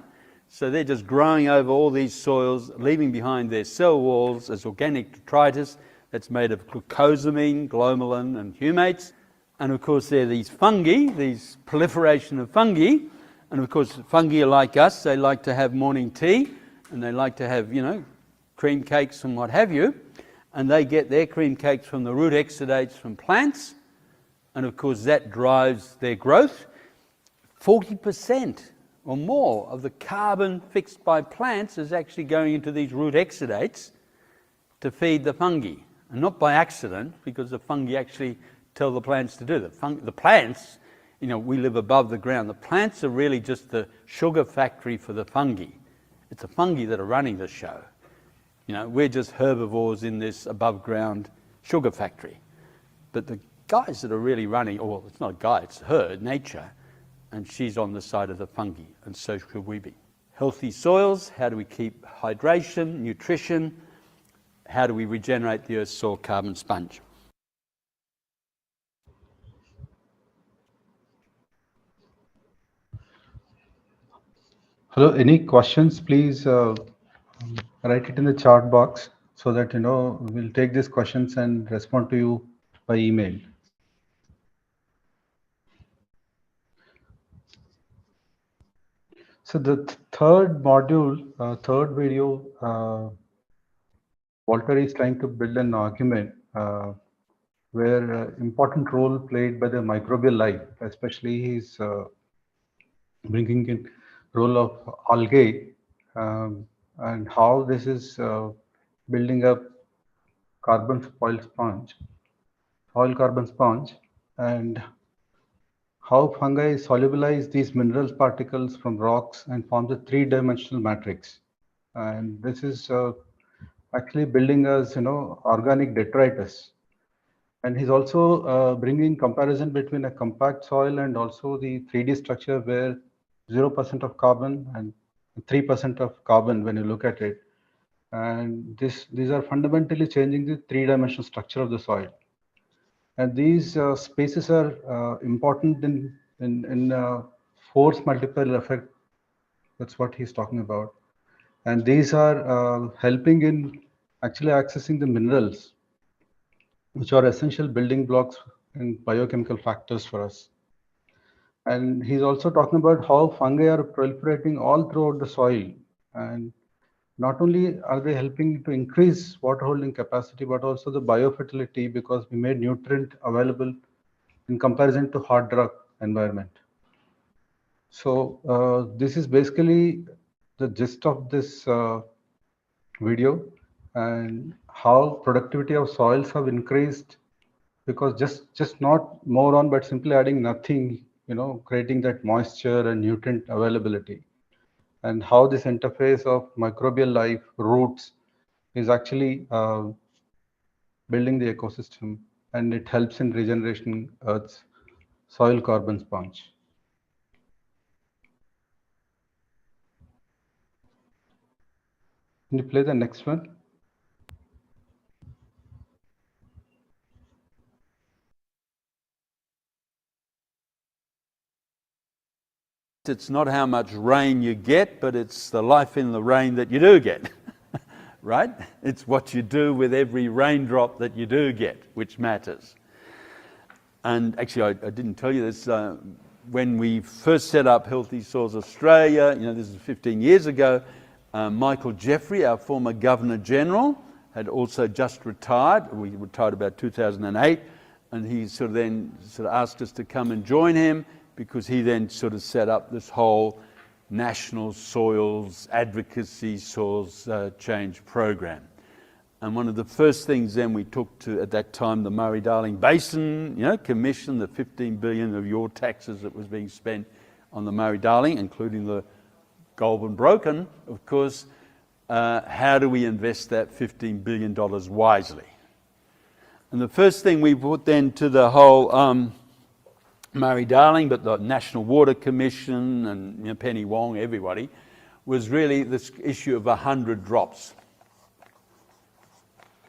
So they're just growing over all these soils, leaving behind their cell walls as organic detritus that's made of glucosamine, glomalin, and humates. And of course, there are these fungi, these proliferation of fungi. And of course, fungi are like us. They like to have morning tea and they like to have, cream cakes and what have you. And they get their cream cakes from the root exudates from plants. And of course, that drives their growth. 40% or more of the carbon fixed by plants is actually going into these root exudates to feed the fungi. And not by accident, because the fungi actually tell the plants to do that. The plants, we live above the ground. The plants are really just the sugar factory for the fungi. It's the fungi that are running the show. We're just herbivores in this above ground sugar factory. But the guys that are really running, it's not a guy, it's her, nature, and she's on the side of the fungi, and so should we be. Healthy soils, how do we keep hydration, nutrition? How do we regenerate the Earth's soil carbon sponge? Hello, any questions, please write it in the chat box so that, we'll take these questions and respond to you by email. So the third module, third video, Walter is trying to build an argument where important role played by the microbial life, especially he's bringing in role of algae and how this is building up soil carbon sponge, and how fungi solubilize these mineral particles from rocks and forms a three-dimensional matrix. And this is actually building us, organic detritus. And he's also bringing comparison between a compact soil and also the 3D structure where 0% of carbon and 3% of carbon when you look at it. And these are fundamentally changing the three-dimensional structure of the soil. And these spaces are important in force multiplier effect. That's what he's talking about. And these are helping in actually accessing the minerals, which are essential building blocks and biochemical factors for us. And he's also talking about how fungi are proliferating all throughout the soil. And not only are they helping to increase water holding capacity, but also the biofertility, because we made nutrient available in comparison to hard rock environment. So this is basically the gist of this video, and how productivity of soils have increased, because just not more on, but simply adding nothing, creating that moisture and nutrient availability, and how this interface of microbial life, roots, is actually building the ecosystem, and it helps in regeneration Earth's soil carbon sponge. Can you play the next one? It's not how much rain you get, but it's the life in the rain that you do get, right? It's what you do with every raindrop that you do get, which matters. And actually, I didn't tell you this, when we first set up Healthy Soils Australia, this is 15 years ago, Michael Jeffrey, our former Governor General, had also just retired. We retired about 2008, and he then asked us to come and join him, because he then set up this whole national soils advocacy, soils change program. And one of the first things then we took to, at that time, the Murray-Darling Basin Commission, the 15 billion of your taxes that was being spent on the Murray-Darling, including the Goulburn Broken, of course. How do we invest that $15 billion wisely? And the first thing we put then to the whole Murray-Darling, but the National Water Commission and Penny Wong, everybody, was really this issue of 100 drops.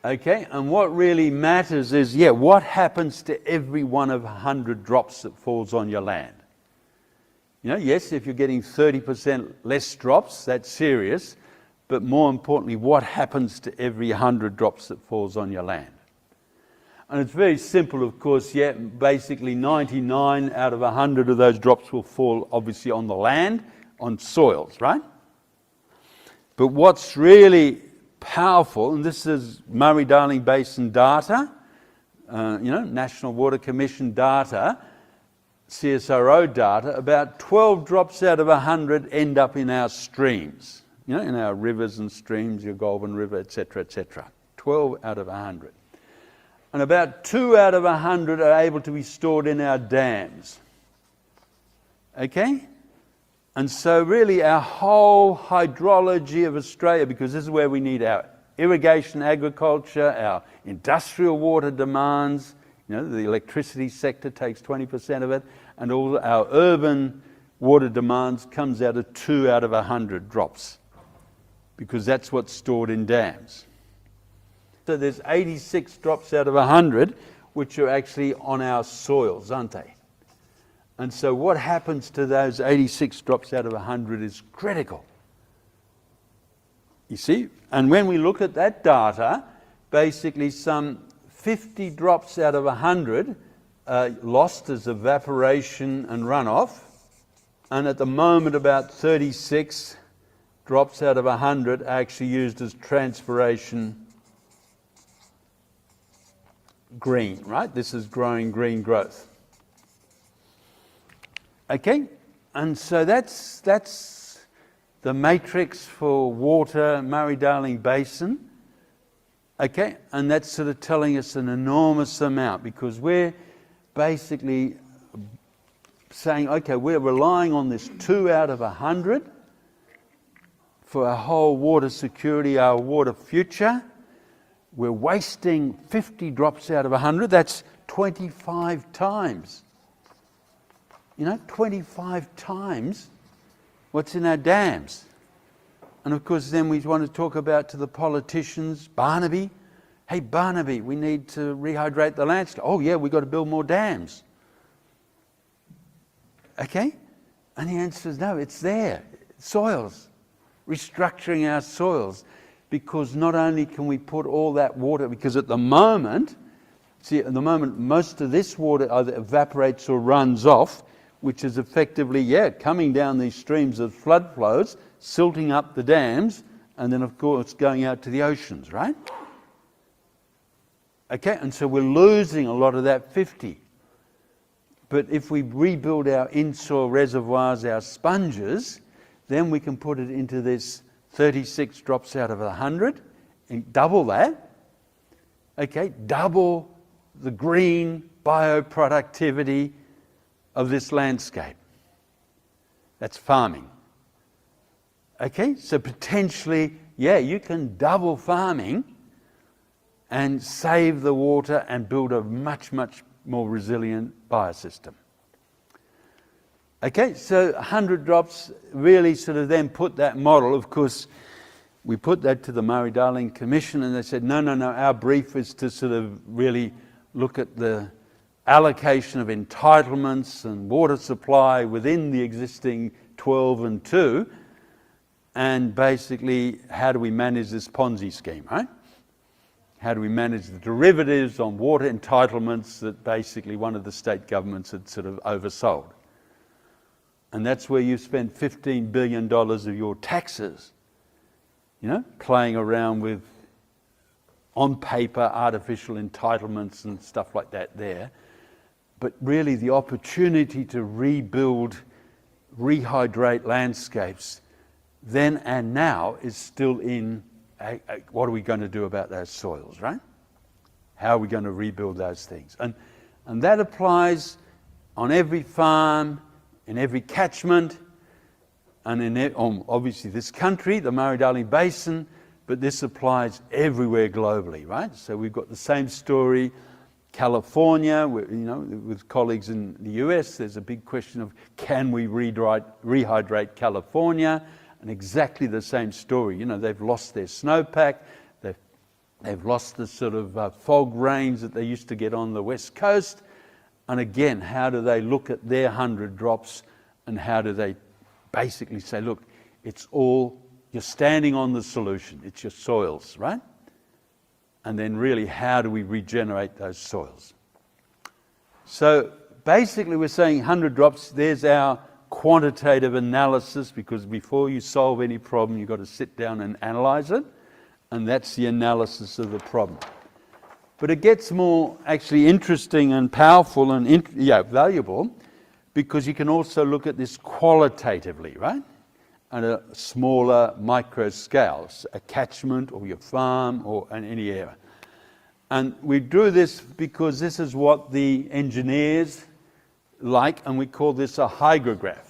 Okay, and what really matters is, what happens to every one of 100 drops that falls on your land? Yes, if you're getting 30% less drops, that's serious, but more importantly, what happens to every 100 drops that falls on your land? And it's very simple, of course, basically 99 out of 100 of those drops will fall obviously on the land, on soils, right? But what's really powerful, and this is Murray-Darling Basin data, National Water Commission data, CSRO data, about 12 drops out of 100 end up in our streams, in our rivers and streams, your Goulburn River, etc., etc. 12 out of 100. And about 2 out of 100 are able to be stored in our dams. Okay? And so really our whole hydrology of Australia, because this is where we need our irrigation agriculture, our industrial water demands, the electricity sector takes 20% of it, and all our urban water demands comes out of 2 out of 100 drops, because that's what's stored in dams. So there's 86 drops out of 100 which are actually on our soils, aren't they? And so what happens to those 86 drops out of 100 is critical. You see? And when we look at that data, basically some 50 drops out of 100 lost as evaporation and runoff, and at the moment about 36 drops out of 100 are actually used as transpiration green, right? This is growing green growth. Okay, and so that's the matrix for water, Murray-Darling Basin. Okay, and that's telling us an enormous amount, because we're basically saying, okay, we're relying on this 2 out of 100 for our whole water security, our water future. We're wasting 50 drops out of 100. That's 25 times. 25 times what's in our dams. And of course, then we want to talk about to the politicians, Barnaby, hey Barnaby, we need to rehydrate the landscape. Oh yeah, we've got to build more dams. Okay? And the answer is no, it's there. Soils. Restructuring our soils. Because not only can we put all that water, because at the moment, most of this water either evaporates or runs off, which is effectively, coming down these streams of flood flows, silting up the dams, and then of course going out to the oceans, right? Okay, and so we're losing a lot of that 50. But if we rebuild our in-soil reservoirs, our sponges, then we can put it into this 36 drops out of 100, and double that. Okay, double the green bioproductivity of this landscape. That's farming. Okay, so potentially, you can double farming and save the water and build a much, much more resilient biosystem. Okay, so 100 drops really then put that model. Of course, we put that to the Murray-Darling Commission, and they said, no, our brief is to really look at the allocation of entitlements and water supply within the existing 12 and 2, and basically how do we manage this Ponzi scheme, right? How do we manage the derivatives on water entitlements that basically one of the state governments had oversold? And that's where you spend $15 billion of your taxes, playing around with, on paper, artificial entitlements and stuff like that there. But really the opportunity to rebuild, rehydrate landscapes then and now is still in what are we going to do about those soils, right? How are we going to rebuild those things? And that applies on every farm, in every catchment, and in obviously this country, the Murray-Darling Basin, but this applies everywhere globally, right? So we've got the same story. California, with colleagues in the US, there's a big question of can we rehydrate California? And exactly the same story. They've lost their snowpack, they've lost the sort of fog rains that they used to get on the west coast. And again, how do they look at their 100 drops and how do they basically say, look, it's all, you're standing on the solution, it's your soils, right? And then really, how do we regenerate those soils? So basically we're saying 100 drops, there's our quantitative analysis, because before you solve any problem, you've got to sit down and analyze it, and that's the analysis of the problem. But it gets more actually interesting and powerful and valuable, because you can also look at this qualitatively, right? At a smaller micro scale, a catchment or your farm or in any area. And we do this because this is what the engineers like, and we call this a hygrograph.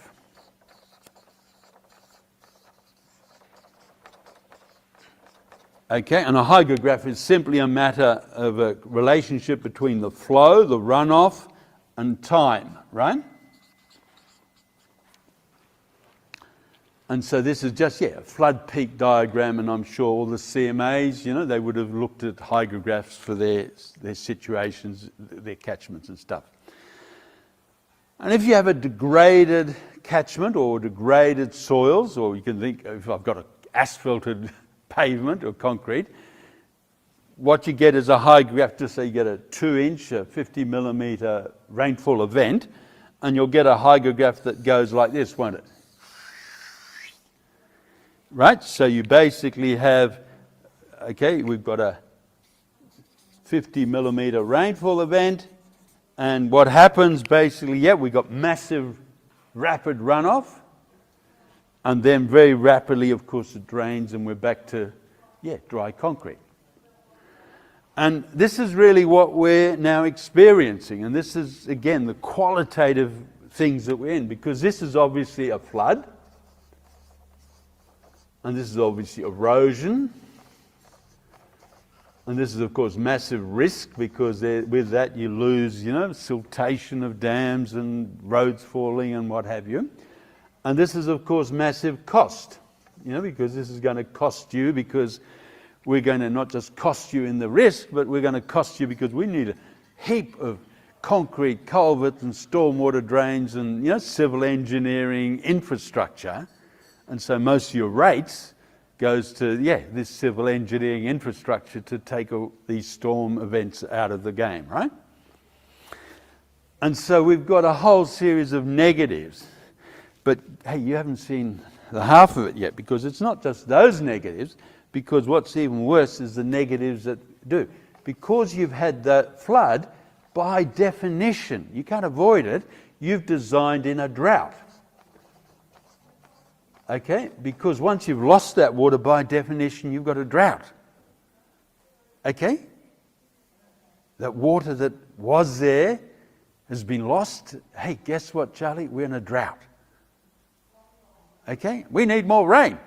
Okay, and a hygrograph is simply a matter of a relationship between the flow, the runoff, and time, right? And so this is just, a flood peak diagram, and I'm sure all the CMAs, they would have looked at hygrographs for their situations, their catchments and stuff. And if you have a degraded catchment or degraded soils, or you can think if I've got an asphalted pavement or concrete, what you get is a hygrograph. Just say you get a 2-inch, a 50 millimeter rainfall event, and you'll get a hygrograph that goes like this, won't it? Right, so you basically have, we've got a 50 millimeter rainfall event, and what happens basically, we've got massive, rapid runoff, and then very rapidly, of course, it drains, and we're back to, dry concrete. And this is really what we're now experiencing, and this is, again, the qualitative things that we're in, because this is obviously a flood, and this is obviously erosion. And this is, of course, massive risk, because with that you lose, siltation of dams and roads falling and what have you. And this is, of course, massive cost, because this is going to cost you, because we're going to not just cost you in the risk, but we're going to cost you because we need a heap of concrete culverts and stormwater drains and, civil engineering infrastructure. And so most of your rates goes to, this civil engineering infrastructure to take these storm events out of the game, right? And so we've got a whole series of negatives. But, hey, you haven't seen the half of it yet, because it's not just those negatives, because what's even worse is the negatives that do. Because you've had the flood, by definition, you can't avoid it, you've designed in a drought. Okay, because once you've lost that water, by definition, you've got a drought. Okay? That water that was there has been lost. Hey, guess what, Charlie? We're in a drought. Okay? We need more rain.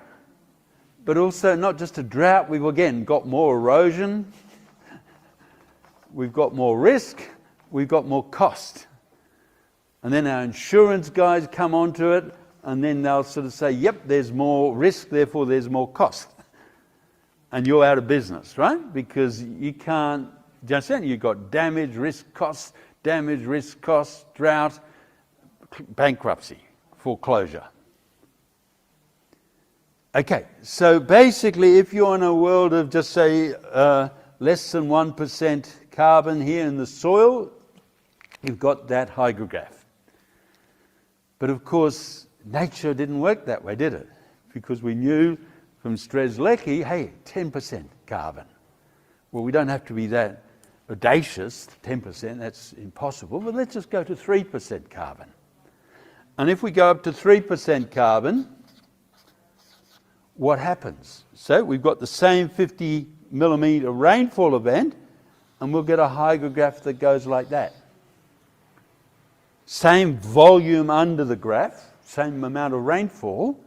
But also, not just a drought, we've again got more erosion, we've got more risk, we've got more cost. And then our insurance guys come onto it, and then they'll sort of say, yep, there's more risk, therefore there's more cost. And you're out of business, right? Because you can't, just saying, you've got damage, risk, cost, drought, bankruptcy, foreclosure. Okay, so basically if you're in a world of just say less than 1% carbon here in the soil, you've got that hygrograph. But of course, nature didn't work that way, did it? Because we knew from Strzelecki, hey, 10% carbon. Well, we don't have to be that audacious, 10%, that's impossible, but let's just go to 3% carbon. And if we go up to 3% carbon, what happens? So we've got the same 50 millimetre rainfall event, and we'll get a hygrograph that goes like that. Same volume under the graph, same amount of rainfall,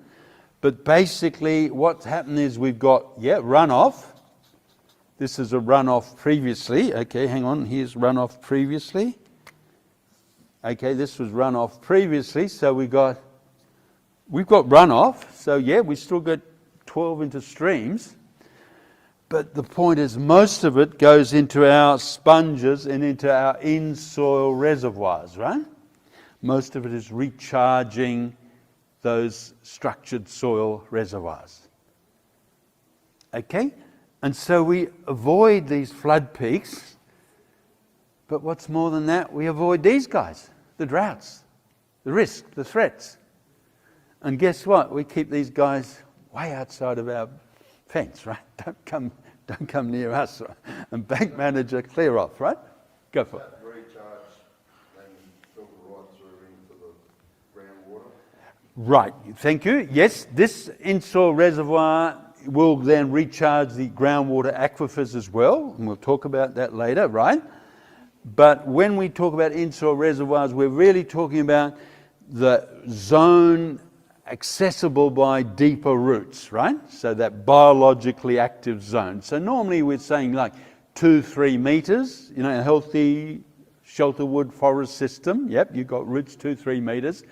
but basically what's happened is we've got, runoff. This is a runoff previously. Okay, hang on, here's runoff previously. Okay, this was runoff previously, so we've got runoff, so we still got 12 into streams, but the point is most of it goes into our sponges and into our in-soil reservoirs, right? Most of it is recharging those structured soil reservoirs. Okay? And so we avoid these flood peaks, but what's more than that, we avoid these guys, the droughts, the risk, the threats. And guess what? We keep these guys way outside of our fence, right? Don't come near us. Right? And bank manager, clear off, right? Go for it. Recharge and filter right through into the groundwater. Right, thank you. Yes, this in-soil reservoir will then recharge the groundwater aquifers as well, and we'll talk about that later, right? But when we talk about in-soil reservoirs, we're really talking about the zone accessible by deeper roots, right? So that biologically active zone. So normally we're saying like 2-3 meters, a healthy shelterwood forest system. Yep, you've got roots 2-3 meters.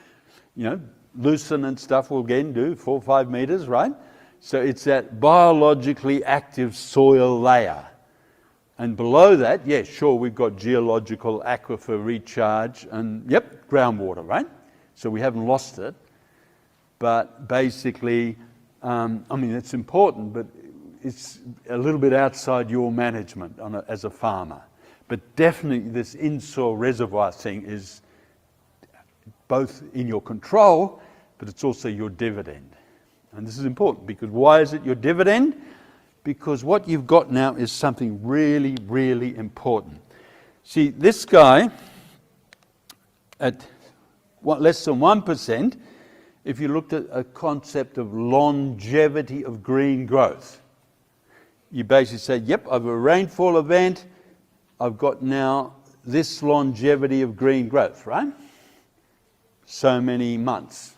Lucerne and stuff will again do 4-5 meters, right? So it's that biologically active soil layer. And below that, we've got geological aquifer recharge and, groundwater, right? So we haven't lost it. But basically, it's important, but it's a little bit outside your management as a farmer. But definitely this in-soil reservoir thing is both in your control, but it's also your dividend. And this is important because why is it your dividend? Because what you've got now is something really, really important. See, this guy at less than 1%, if you looked at a concept of longevity of green growth, you basically say, I have a rainfall event, I've got now this longevity of green growth, right? So many months,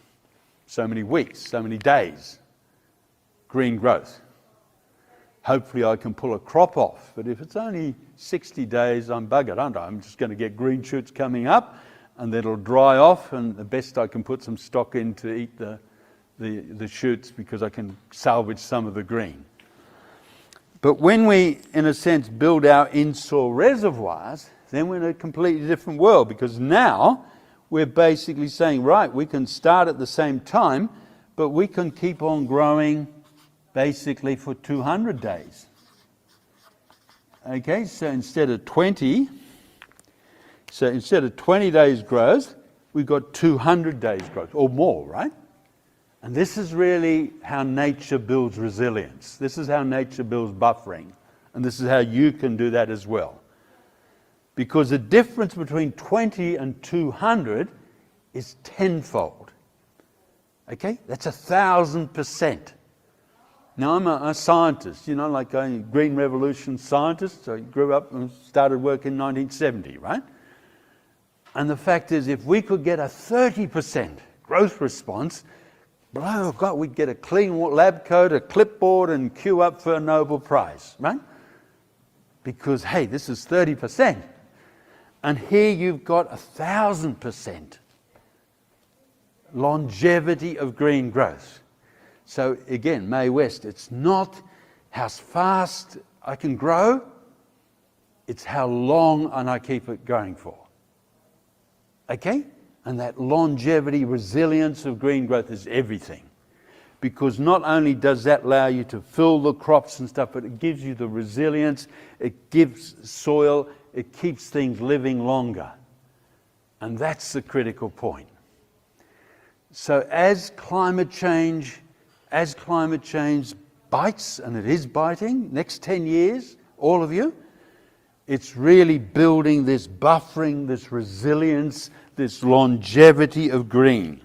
so many weeks, so many days, green growth. Hopefully I can pull a crop off, but if it's only 60 days, I'm buggered, aren't I? I'm just going to get green shoots coming up, and then it'll dry off, and the best I can put some stock in to eat the shoots because I can salvage some of the green. But when we, in a sense, build our in-soil reservoirs, then we're in a completely different world, because now we're basically saying, right, we can start at the same time, but we can keep on growing basically for 200 days. Okay, so instead of 20 days growth, we've got 200 days growth, or more, right? And this is really how nature builds resilience. This is how nature builds buffering. And this is how you can do that as well. Because the difference between 20 and 200 is tenfold. Okay? That's 1,000%. Now, I'm a scientist, like a Green Revolution scientist. So I grew up and started work in 1970, right? And the fact is, if we could get a 30% growth response, oh God, we'd get a clean lab coat, a clipboard, and queue up for a Nobel Prize, right? Because, hey, this is 30%. And here you've got 1,000% longevity of green growth. So again, Mae West, it's not how fast I can grow, it's how long and I keep it going for. Okay? And that longevity, resilience of green growth is everything. Because not only does that allow you to fill the crops and stuff, but it gives you the resilience, it gives soil, it keeps things living longer. And that's the critical point. So as climate change bites, and it is biting, next 10 years, all of you, it's really building this buffering, this resilience, this longevity of green.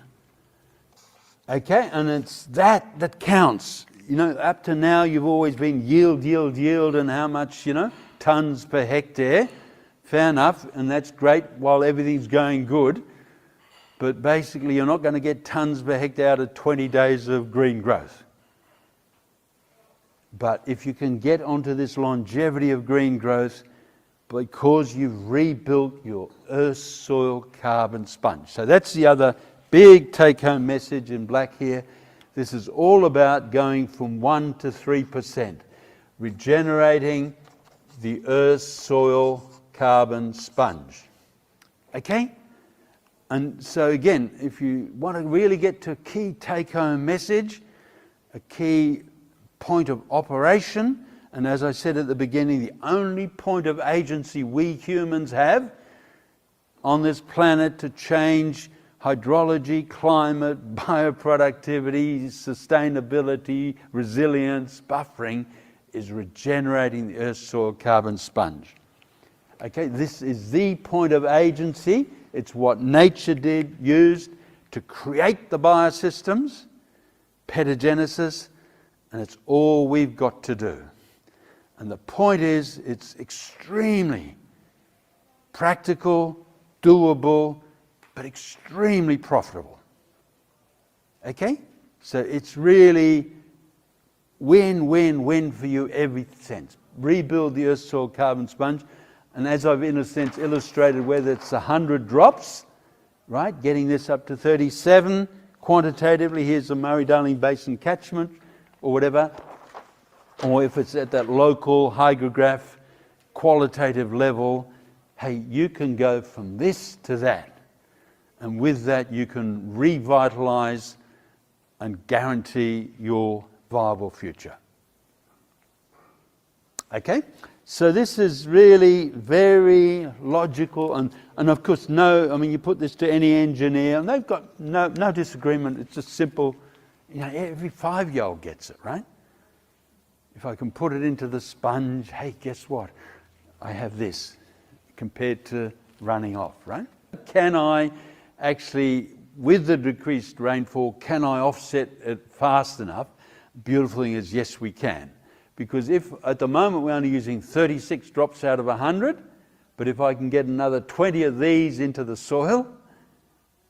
Okay, and it's that counts. You know, up to now you've always been yield, and how much, tons per hectare. Fair enough, and that's great while everything's going good. But basically you're not going to get tons per hectare out of 20 days of green growth. But if you can get onto this longevity of green growth, because you've rebuilt your earth soil carbon sponge. So that's the other big take-home message in black here. This is all about going from 1 to 3%, regenerating the earth soil carbon sponge. Okay? And so again, if you want to really get to a key take-home message, a key point of operation, and as I said at the beginning, the only point of agency we humans have on this planet to change hydrology, climate, bioproductivity, sustainability, resilience, buffering, is regenerating the earth's soil carbon sponge. Okay, this is the point of agency. It's what nature used to create the biosystems, petagenesis, and it's all we've got to do. And the point is, it's extremely practical, doable, but extremely profitable. Okay? So it's really win-win-win for you every sense. Rebuild the earth soil carbon sponge, and as I've in a sense illustrated, whether it's 100 drops, right, getting this up to 37 quantitatively, here's the Murray-Darling Basin catchment or whatever, or if it's at that local hydrograph qualitative level, hey, you can go from this to that. And with that, you can revitalize and guarantee your viable future. Okay? So this is really very logical, and of course, you put this to any engineer, and they've got no disagreement. It's just simple. Every 5-year-old gets it, right? If I can put it into the sponge, hey, guess what? I have this compared to running off, right? Can I actually, with the decreased rainfall, can I offset it fast enough? Beautiful thing is, yes, we can. Because if at the moment we're only using 36 drops out of 100, but if I can get another 20 of these into the soil,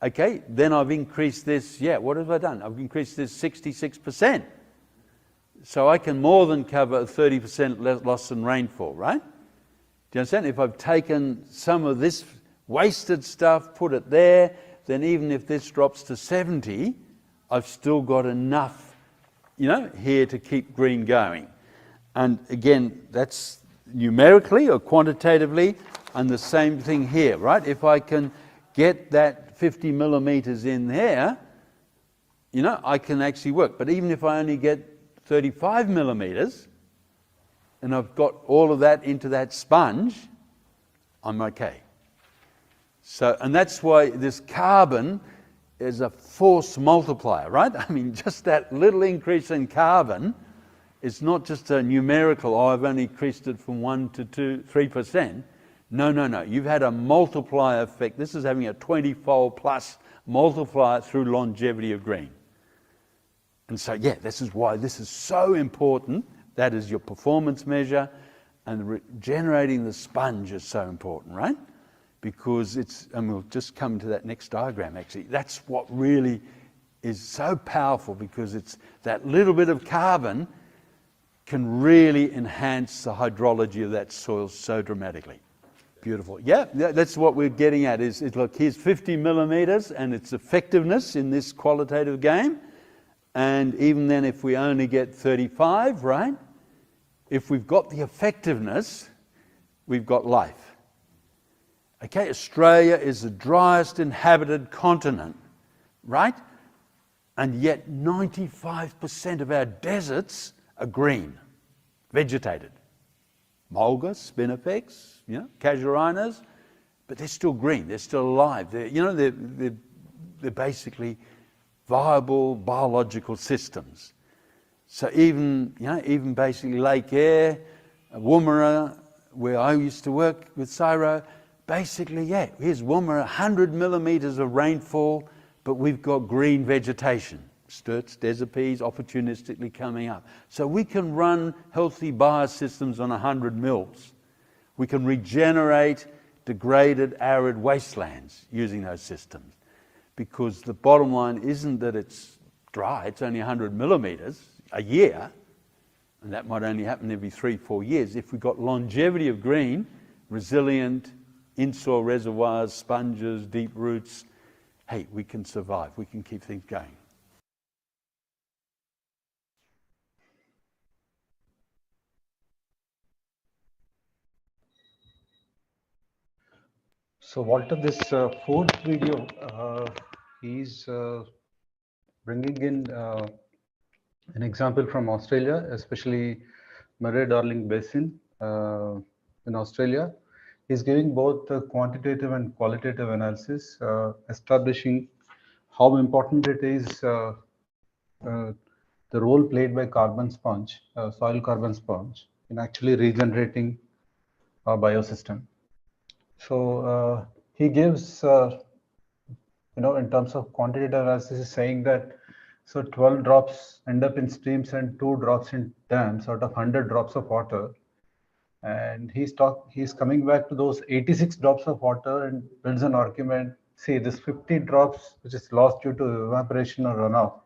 okay, then I've increased this, what have I done? I've increased this 66%. So I can more than cover a 30% loss in rainfall, right? Do you understand? If I've taken some of this wasted stuff, put it there, then even if this drops to 70, I've still got enough, here to keep green going. And again, that's numerically or quantitatively, and the same thing here, right? If I can get that 50 millimeters in there, I can actually work. But even if I only get 35 millimeters, and I've got all of that into that sponge, I'm okay. So, and that's why this carbon is a force multiplier, right? I mean, just that little increase in carbon, it's not just a numerical, I've only increased it from 1 to 2, 3%. No. You've had a multiplier effect. This is having a 20-fold plus multiplier through longevity of green. And so, this is why this is so important. That is your performance measure, and regenerating the sponge is so important, right? Because and we'll just come to that next diagram actually, that's what really is so powerful, because it's that little bit of carbon can really enhance the hydrology of that soil so dramatically. Beautiful. That's what we're getting at is look, here's 50 millimeters and its effectiveness in this qualitative game. And even then, if we only get 35, right? If we've got the effectiveness, we've got life. Okay, Australia is the driest inhabited continent, right? And yet 95% of our deserts are green, vegetated. Mulga, spinifex, casuarinas, but they're still green, they're still alive. They're basically viable biological systems. So even basically Lake Eyre, Woomera, where I used to work with Cyro, basically, here's Woomera, 100 millimetres of rainfall, but we've got green vegetation, sturts, desipes, opportunistically coming up. So we can run healthy biosystems on 100 mils. We can regenerate degraded arid wastelands using those systems, because the bottom line isn't that it's dry, it's only 100 millimetres a year, and that might only happen every 3-4 years. If we've got longevity of green, resilient in-soil reservoirs, sponges, deep roots, hey, we can survive, we can keep things going. So Walter, this fourth video, he's bringing in an example from Australia, especially Murray-Darling Basin in Australia. He's giving both quantitative and qualitative analysis, establishing how important it is, the role played by carbon sponge, soil carbon sponge, in actually regenerating our biosystem. So he gives, in terms of quantitative analysis, is saying that 12 drops end up in streams and 2 drops in dams out of 100 drops of water. And he's coming back to those 86 drops of water and builds an argument. See, this 50 drops which is lost due to evaporation or runoff,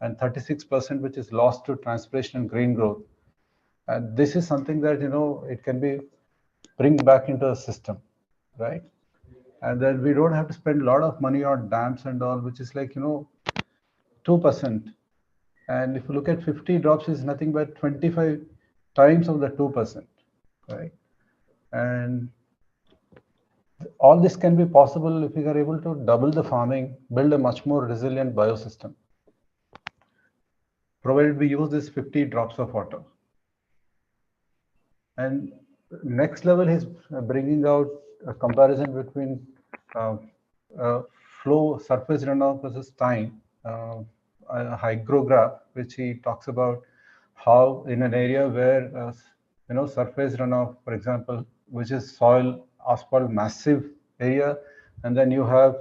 and 36% which is lost to transpiration and green growth. And this is something that it can be bring back into the system, right? And then we don't have to spend a lot of money on dams and all, which is like 2%. And if you look at 50 drops, is nothing but 25 times of the 2%, right? And all this can be possible if we are able to double the farming, build a much more resilient biosystem, provided we use this 50 drops of water. And next level, he's bringing out a comparison between flow, surface runoff versus time, a hygrograph, which he talks about how in an area where surface runoff, for example, which is soil, asphalt, massive area, and then you have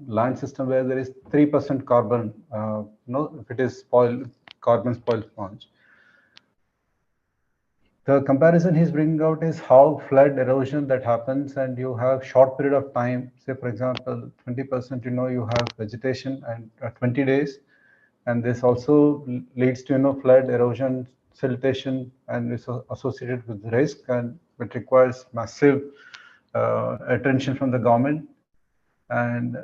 land system where there is 3% carbon, if it is carbon spoil sponge. The comparison he's bringing out is how flood erosion that happens, and you have short period of time, say for example 20%, you have vegetation and 20 days, and this also leads to flood erosion, siltation, and is associated with risk, and it requires massive attention from the government. And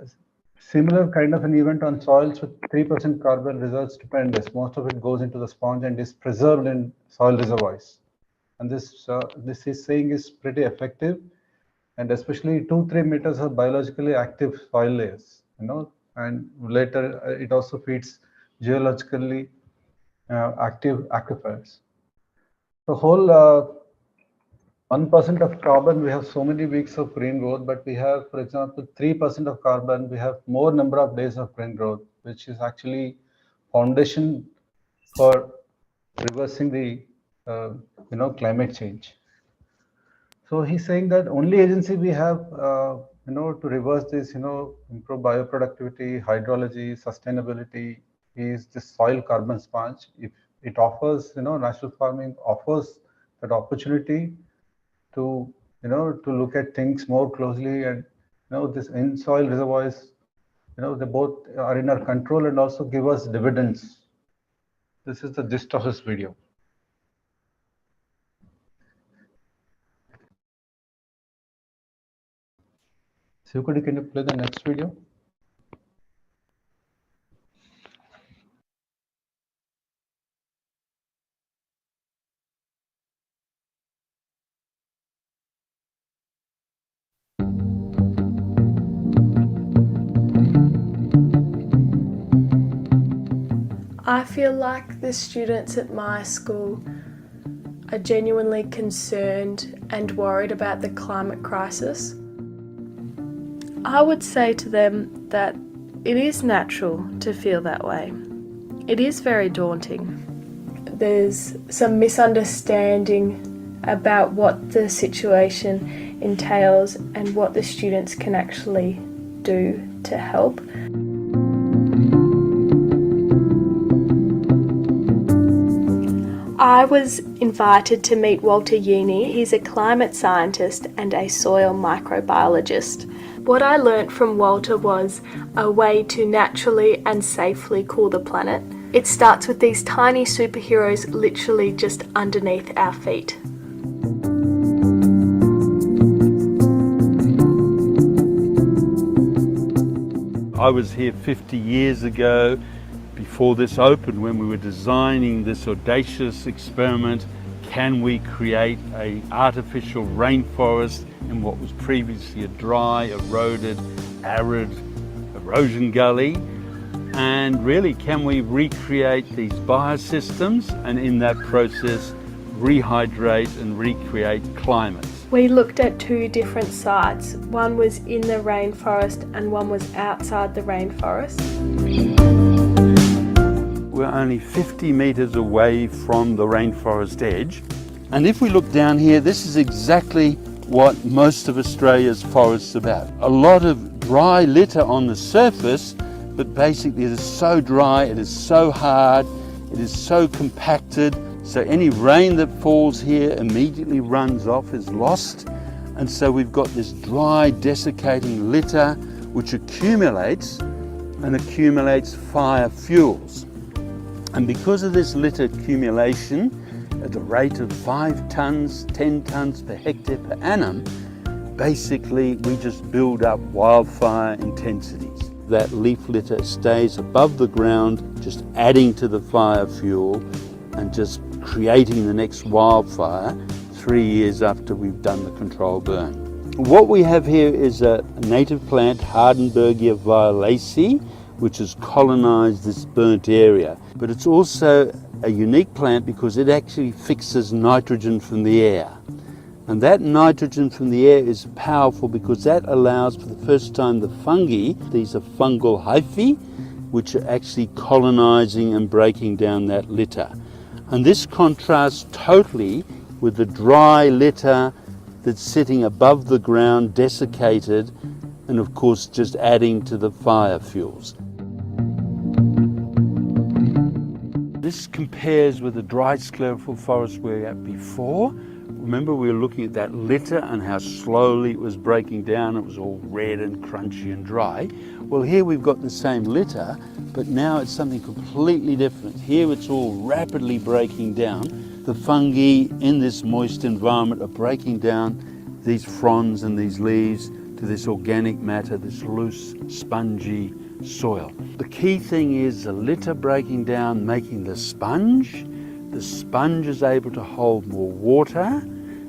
similar kind of an event on soils with 3% carbon results stupendous. Most of it goes into the sponge and is preserved in soil reservoirs. And this is saying is pretty effective, and especially 2-3 meters of biologically active soil layers, and later it also feeds geologically active aquifers. The whole 1% of carbon, we have so many weeks of green growth, but we have, for example, 3% of carbon, we have more number of days of green growth, which is actually foundation for reversing the climate change. So he's saying that only agency we have to reverse this, improve bioproductivity, hydrology, sustainability, is the soil carbon sponge. If it offers, natural farming offers that opportunity to to look at things more closely, and this in soil reservoirs, they both are in our control and also give us dividends. This is the gist of this video. Sukudi, can you play the next video? I feel like the students at my school are genuinely concerned and worried about the climate crisis. I would say to them, that it is natural to feel that way. It is very daunting. There's some misunderstanding about what the situation entails and what the students can actually do to help. I was invited to meet Walter Jehne. He's a climate scientist and a soil microbiologist. What I learnt from Walter was a way to naturally and safely cool the planet. It starts with these tiny superheroes literally just underneath our feet. I was here 50 years ago, before this opened, when we were designing this audacious experiment. Can we create an artificial rainforest in what was previously a dry, eroded, arid erosion gully? And really, can we recreate these biosystems and in that process rehydrate and recreate climates? We looked at two different sites. One was in the rainforest and one was outside the rainforest. We're only 50 metres away from the rainforest edge. And if we look down here, this is exactly what most of Australia's forests are about. A lot of dry litter on the surface, but basically it is so dry, it is so hard, it is so compacted, so any rain that falls here immediately runs off, is lost. And so we've got this dry, desiccating litter which accumulates and accumulates fire fuels. And because of this litter accumulation at the rate of 5 tonnes, 10 tonnes per hectare per annum, basically we just build up wildfire intensities. That leaf litter stays above the ground, just adding to the fire fuel and just creating the next wildfire 3 years after we've done the control burn. What we have here is a native plant, Hardenbergia violacea, which has colonized this burnt area. But it's also a unique plant because it actually fixes nitrogen from the air. And that nitrogen from the air is powerful because that allows for the first time the fungi, these are fungal hyphae, which are actually colonizing and breaking down that litter. And this contrasts totally with the dry litter that's sitting above the ground, desiccated, and of course just adding to the fire fuels. This compares with the dry sclerophyll forest we were at before. Remember, we were looking at that litter and how slowly it was breaking down. It was all red and crunchy and dry. Well, here we've got the same litter, but now it's something completely different. Here it's all rapidly breaking down. The fungi in this moist environment are breaking down these fronds and these leaves to this organic matter, this loose, spongy soil. The key thing is the litter breaking down, making the sponge. The sponge is able to hold more water.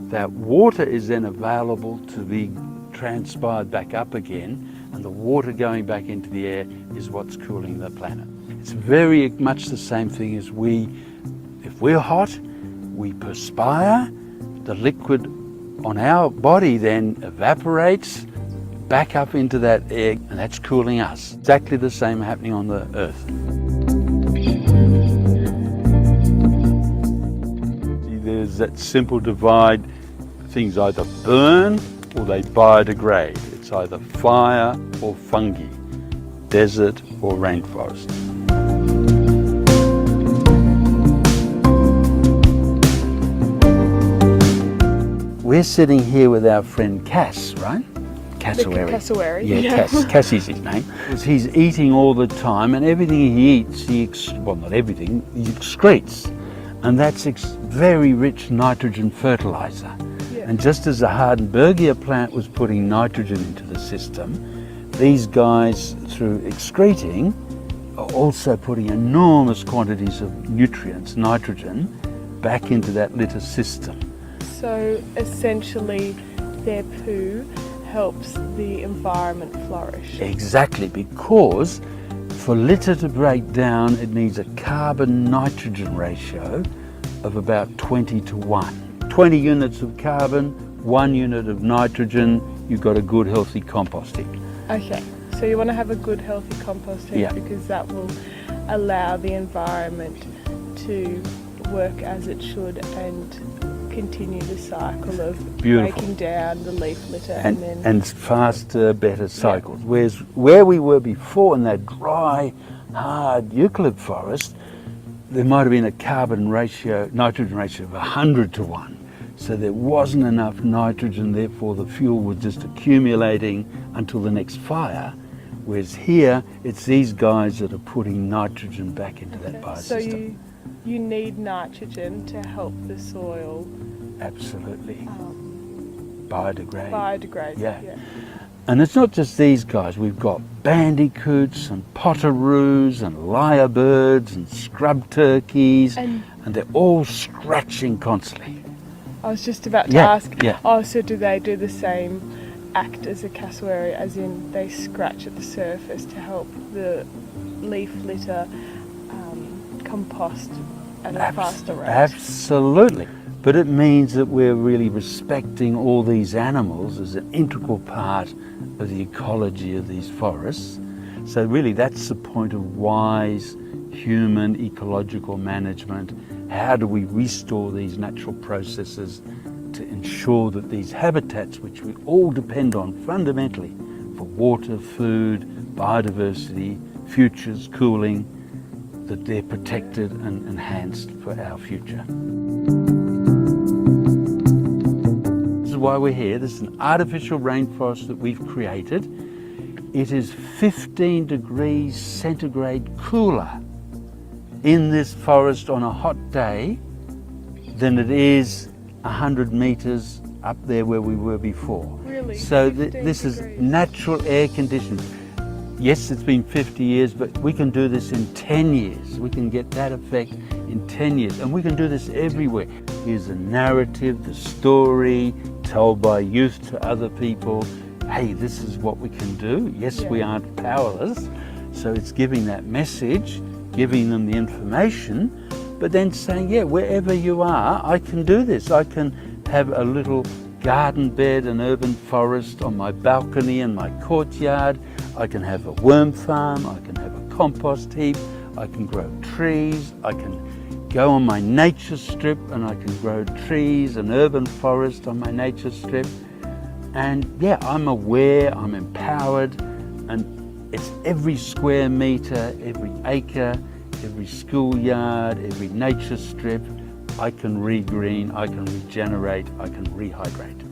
That water is then available to be transpired back up again, and the water going back into the air is what's cooling the planet. It's very much the same thing as if we're hot, we perspire, the liquid on our body then evaporates back up into that air, and that's cooling us. Exactly the same happening on the Earth. There's that simple divide. Things either burn or they biodegrade. It's either fire or fungi, desert or rainforest. We're sitting here with our friend Cass, right? Cassowary. Yeah, Cassie's his name. He's eating all the time, and everything he eats, not everything, he excretes. And that's very rich nitrogen fertilizer. Yeah. And just as the Hardenbergia plant was putting nitrogen into the system, these guys, through excreting, are also putting enormous quantities of nutrients, nitrogen, back into that litter system. So essentially their poo helps the environment flourish. Exactly, because for litter to break down, it needs a carbon-nitrogen ratio of about 20 to 1. 20 units of carbon, 1 unit of nitrogen, you've got a good healthy compost heap. Okay, So you want to have a good healthy compost heap, Yeah. because that will allow the environment to work as it should and continue the cycle of Beautiful. breaking down the leaf litter and faster, better cycles. Whereas where we were before in that dry, hard eucalypt forest, there might have been a nitrogen ratio of 100 to 1. So there wasn't enough nitrogen, therefore the fuel was just accumulating until the next fire. Whereas here, it's these guys that are putting nitrogen back into that biosystem. So you need nitrogen to help the soil Absolutely. Biodegrade. Yeah. And it's not just these guys. We've got bandicoots and potoroos and lyrebirds and scrub turkeys, and they're all scratching constantly. I was just about to ask, so do they do the same act as a cassowary, as in they scratch at the surface to help the leaf litter compost at a faster rate? Absolutely. But it means that we're really respecting all these animals as an integral part of the ecology of these forests. So really that's the point of wise human ecological management. How do we restore these natural processes to ensure that these habitats, which we all depend on fundamentally for water, food, biodiversity, futures, cooling, that they're protected and enhanced for our future. This is why we're here. This is an artificial rainforest that we've created. It is 15 degrees centigrade cooler in this forest on a hot day than it is 100 metres up there where we were before. Really? So this is natural air conditions. Yes, it's been 50 years, but we can do this in 10 years. We can get that effect in 10 years, and we can do this everywhere. Here's the narrative, the story, told by youth to other people. Hey, this is what we can do. Yes, we aren't powerless. So it's giving that message, giving them the information, but then saying, yeah, wherever you are, I can do this. I can have a little garden bed, an urban forest on my balcony in my courtyard. I can have a worm farm, I can have a compost heap, I can grow trees, I can go on my nature strip and I can grow trees, an urban forest on my nature strip. And yeah, I'm aware, I'm empowered, and it's every square metre, every acre, every schoolyard, every nature strip, I can regreen, I can regenerate, I can rehydrate.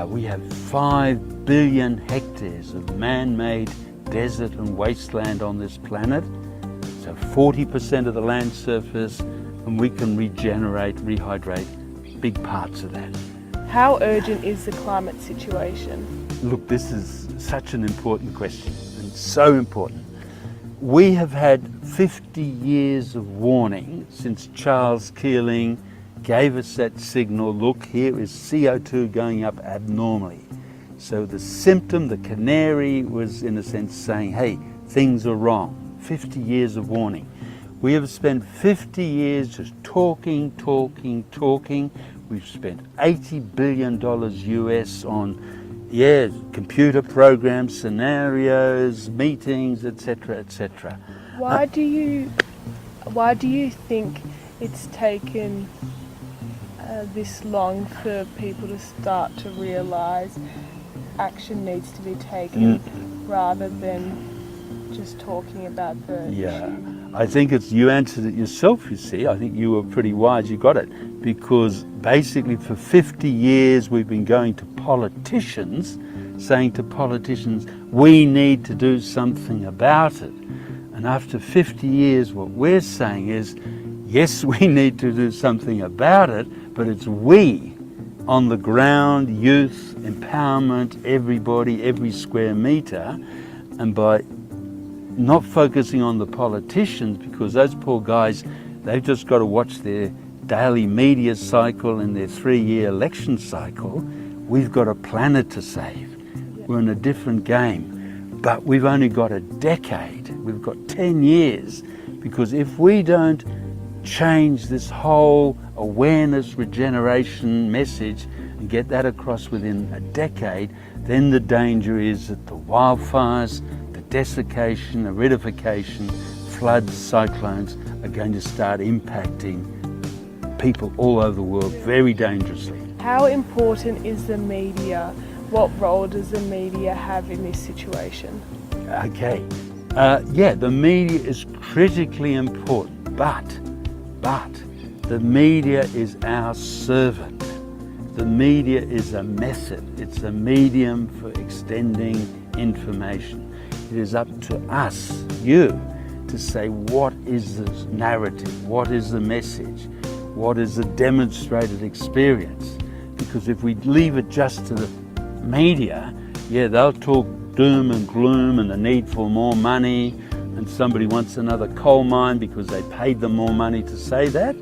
We have 5 billion hectares of man-made desert and wasteland on this planet. So 40% of the land surface, and we can regenerate, rehydrate big parts of that. How urgent is the climate situation? Look, this is such an important question, and so important. We have had 50 years of warning since Charles Keeling gave us that signal, look, here is CO2 going up abnormally. So the symptom, the canary, was in a sense saying, hey, things are wrong. 50 years of warning. We have spent 50 years just talking. We've spent $80 billion US on, computer programs, scenarios, meetings, etc., etc. Why do you think it's taken this long for people to start to realise action needs to be taken rather than just talking about the issue? I think you answered it yourself, you see. I think you were pretty wise, you got it. Because basically for 50 years we've been going to politicians, saying to politicians, we need to do something about it. And after 50 years, what we're saying is, yes, we need to do something about it, but it's we on the ground, youth, empowerment, everybody, every square metre. And by not focusing on the politicians, because those poor guys, they've just got to watch their daily media cycle and their 3-year election cycle. We've got a planet to save. We're in a different game. But we've only got a decade. We've got 10 years. Because if we don't change this whole awareness, regeneration message and get that across within a decade, then the danger is that the wildfires, the desiccation, aridification, floods, cyclones are going to start impacting people all over the world very dangerously. How important is the media? What role does the media have in this situation? Okay, yeah, the media is critically important, but the media is our servant. The media is a method, it's a medium for extending information. It is up to us, you, to say what is the narrative, what is the message, what is the demonstrated experience. Because if we leave it just to the media, yeah, they'll talk doom and gloom and the need for more money, and somebody wants another coal mine because they paid them more money to say that.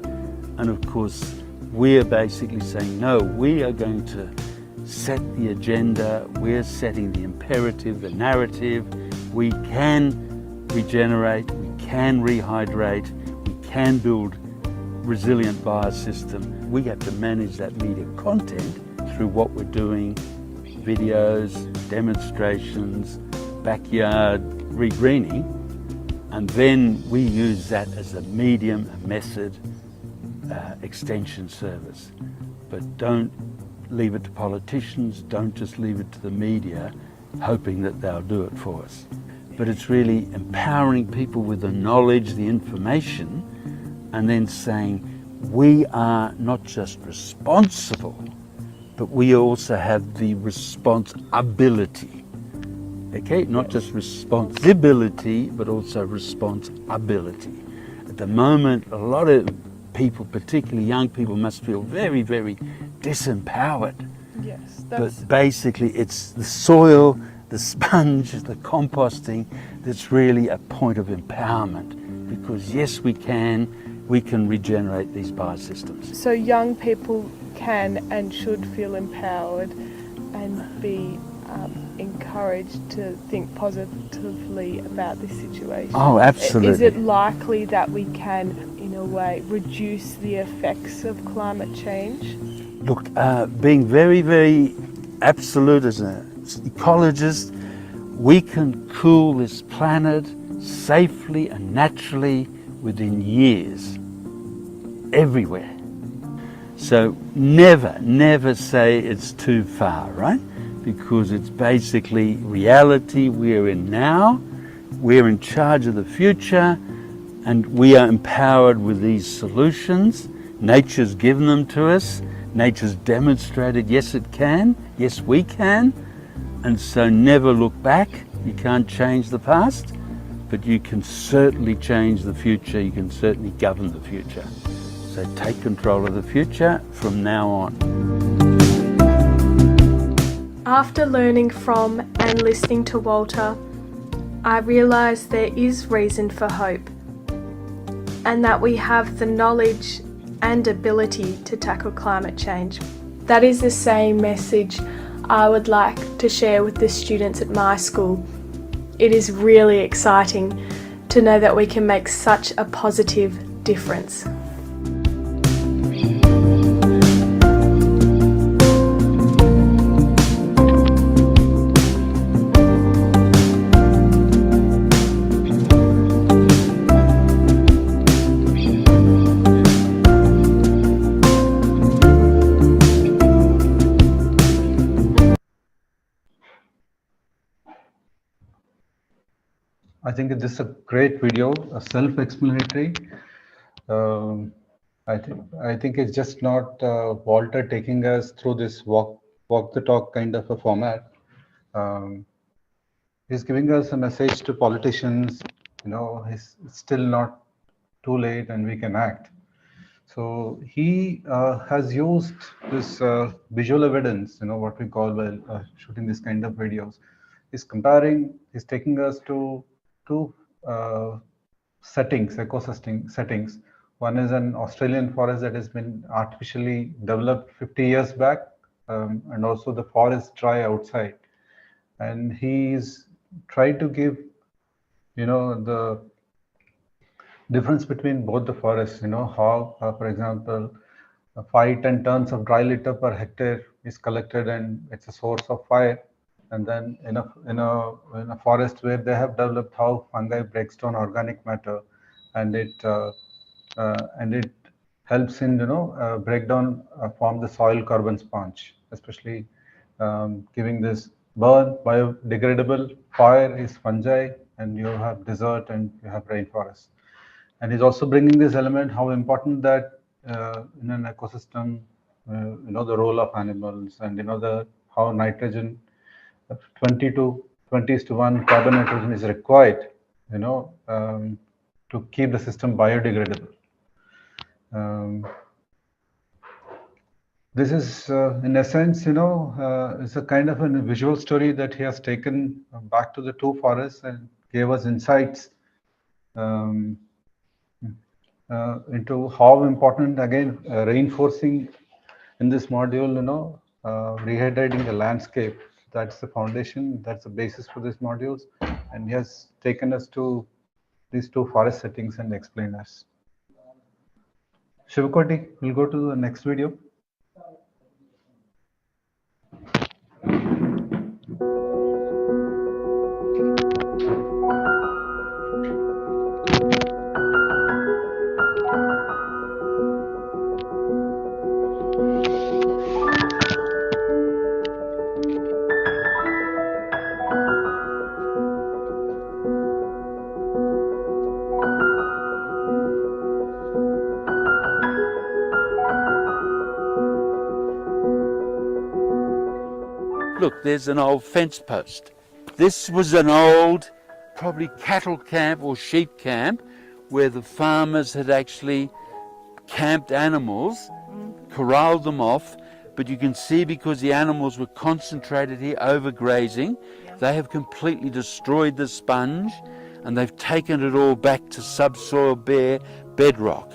And of course, we're basically saying, no, we are going to set the agenda, we're setting the imperative, the narrative. We can regenerate, we can rehydrate, we can build resilient biosystem. We have to manage that media content through what we're doing, videos, demonstrations, backyard regreening, and then we use that as a medium, a method, extension service. But don't leave it to politicians, don't just leave it to the media, hoping that they'll do it for us. But it's really empowering people with the knowledge, the information, and then saying, we are not just responsible, but we also have the responsibility. Okay, not just responsibility, but also responsibility. At the moment, a lot of people, particularly young people, must feel very, very disempowered. Yes, But basically it's the soil, the sponge, the composting that's really a point of empowerment. Because yes, we can regenerate these biosystems. so young people can and should feel empowered and be encouraged to think positively about this situation. Oh, absolutely. Is it likely that we can, in a way, reduce the effects of climate change? Look, being very, very absolute as an ecologist, we can cool this planet safely and naturally within years, everywhere. So never say it's too far, right? Because it's basically reality we're in now, we're in charge of the future, and we are empowered with these solutions. Nature's given them to us. Nature's demonstrated, yes it can, yes we can. And so never look back. You can't change the past, but you can certainly change the future. You can certainly govern the future. So take control of the future from now on. After learning from and listening to Walter, I realised there is reason for hope, and that we have the knowledge and ability to tackle climate change. That is the same message I would like to share with the students at my school. It is really exciting to know that we can make such a positive difference. I think this is a great video, self-explanatory. I think it's just not Walter taking us through this walk the talk kind of a format. He's giving us a message to politicians. It's still not too late, and we can act. So he has used this visual evidence, what we call while shooting this kind of videos. He's taking us to two ecosystem settings. One is an Australian forest that has been artificially developed 50 years back, and also the forest dry outside. And he's tried to give, the difference between both the forests, how, for example, 5-10 tons of dry litter per hectare is collected, and it's a source of fire. And then in a forest where they have developed how fungi breaks down organic matter, and it helps in break down form the soil carbon sponge, especially giving this burn biodegradable. Fire is fungi, and you have desert and you have rainforest. And he's also bringing this element how important that in an ecosystem, the role of animals, and the how nitrogen 20 to 1 carbon nitrogen is required, to keep the system biodegradable. This is, in essence, it's a kind of a visual story that he has taken back to the two forests and gave us insights into how important, again, reinforcing in this module, rehydrating the landscape. That's the foundation, that's the basis for these modules. And he has taken us to these two forest settings and explained us. Shivakoti, we'll go to the next video. Look, there's an old fence post. This was an old, probably cattle camp or sheep camp, where the farmers had actually camped animals, corralled them off, but you can see because the animals were concentrated here, overgrazing, they have completely destroyed the sponge, and they've taken it all back to subsoil bare bedrock.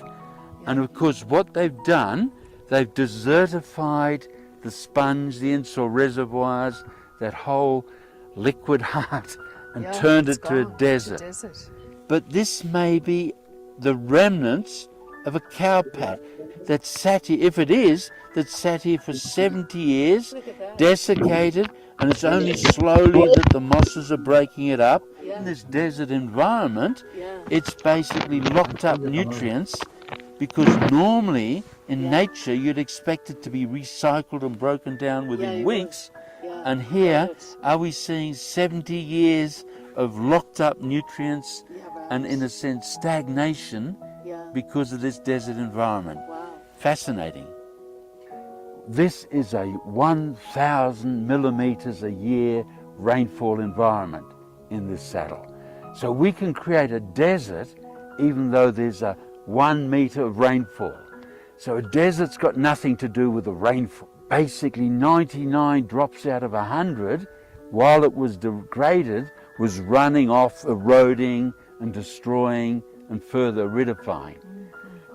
And of course what they've done, they've desertified the sponge, the in-soil reservoirs, that whole liquid heart, and turned it to a desert. But this may be the remnants of a cow pat that sat here, if it is, that sat here for 70 years, desiccated, and it's only slowly that the mosses are breaking it up. In this desert environment, it's basically locked up nutrients, because normally in nature you'd expect it to be recycled and broken down within weeks. And here, are we seeing 70 years of locked up nutrients and, in a sense, stagnation because of this desert environment? Fascinating. This is a 1,000 millimeters a year rainfall environment in this saddle. So we can create a desert even though there's a 1 meter of rainfall. So a desert's got nothing to do with the rainfall. Basically 99 drops out of 100, while it was degraded, was running off, eroding and destroying and further aridifying.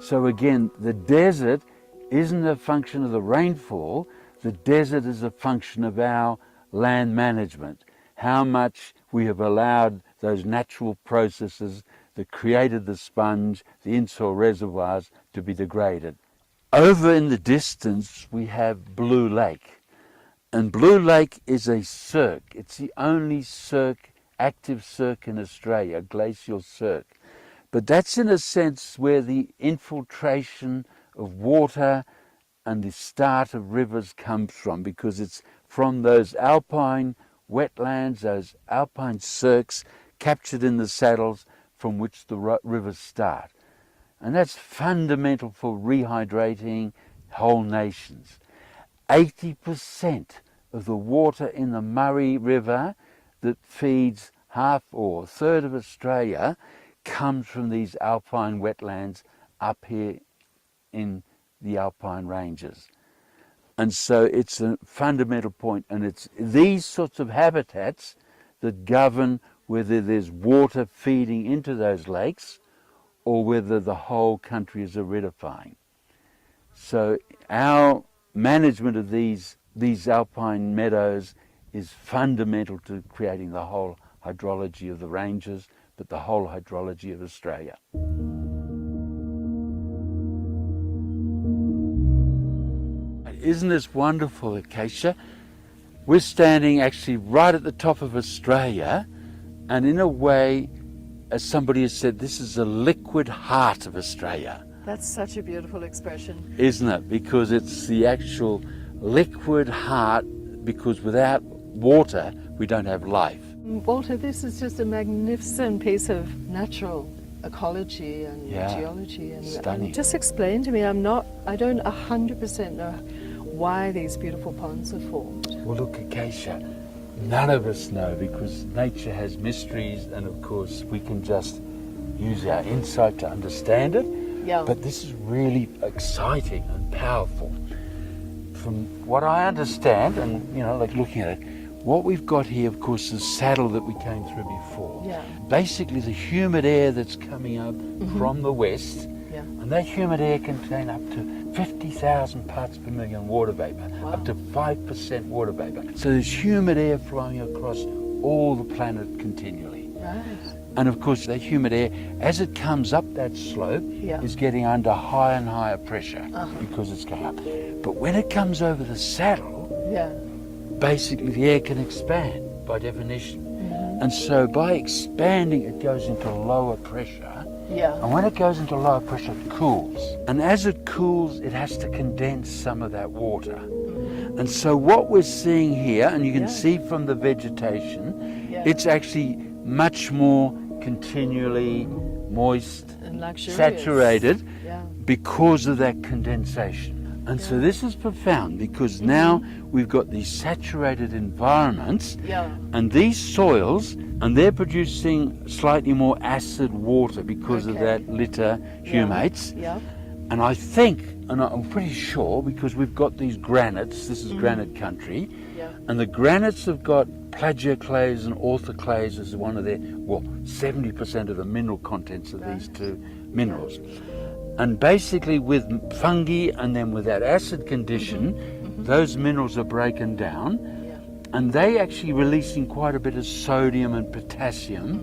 So again, the desert isn't a function of the rainfall, the desert is a function of our land management, how much we have allowed those natural processes that created the sponge, the in-soil reservoirs, to be degraded. Over in the distance, we have Blue Lake. And Blue Lake is a cirque. It's the only cirque, active cirque in Australia, glacial cirque. But that's in a sense where the infiltration of water and the start of rivers comes from, because it's from those alpine wetlands, those alpine cirques captured in the saddles, from which the rivers start. And that's fundamental for rehydrating whole nations. 80% of the water in the Murray River that feeds half or a third of Australia comes from these alpine wetlands up here in the alpine ranges. And so it's a fundamental point, and it's these sorts of habitats that govern whether there's water feeding into those lakes or whether the whole country is aridifying. So our management of these alpine meadows is fundamental to creating the whole hydrology of the ranges, but the whole hydrology of Australia. Isn't this wonderful, Acacia? We're standing actually right at the top of Australia, and in a way, as somebody has said, this is the liquid heart of Australia. That's such a beautiful expression. Isn't it? Because it's the actual liquid heart, because without water, we don't have life. Walter, this is just a magnificent piece of natural ecology and Yeah, geology. stunning. And just explain to me, I don't 100% know why these beautiful ponds are formed. Well, look, Acacia, none of us know, because nature has mysteries, and of course we can just use our insight to understand it. Yeah. But this is really exciting and powerful. From what I understand, and like looking at it, what we've got here, of course, is the saddle that we came through before. Yeah. Basically, the humid air that's coming up from the west, Yeah. and that humid air contains up to 50,000 parts per million water vapor, up to 5% water vapor. So there's humid air flowing across all the planet continually. Right. And of course, that humid air, as it comes up that slope, Yeah. is getting under higher and higher pressure because it's going up. But when it comes over the saddle, Yeah. basically the air can expand by definition. And so by expanding, it goes into lower pressure. Yeah. And when it goes into lower pressure, it cools. And as it cools, it has to condense some of that water. And so what we're seeing here, and you can see from the vegetation, it's actually much more continually moist, And luxurious. saturated, Yeah. because of that condensation. And so this is profound, because now we've got these saturated environments, Yeah. and these soils, and they're producing slightly more acid water because of that litter humates. Yeah. And I think, and I'm pretty sure, because we've got these granites, this is granite country, Yeah. and the granites have got plagioclase and orthoclase as one of their, 70% of the mineral contents of these two minerals. And basically with fungi and then with that acid condition, those minerals are broken down, and they actually releasing quite a bit of sodium and potassium.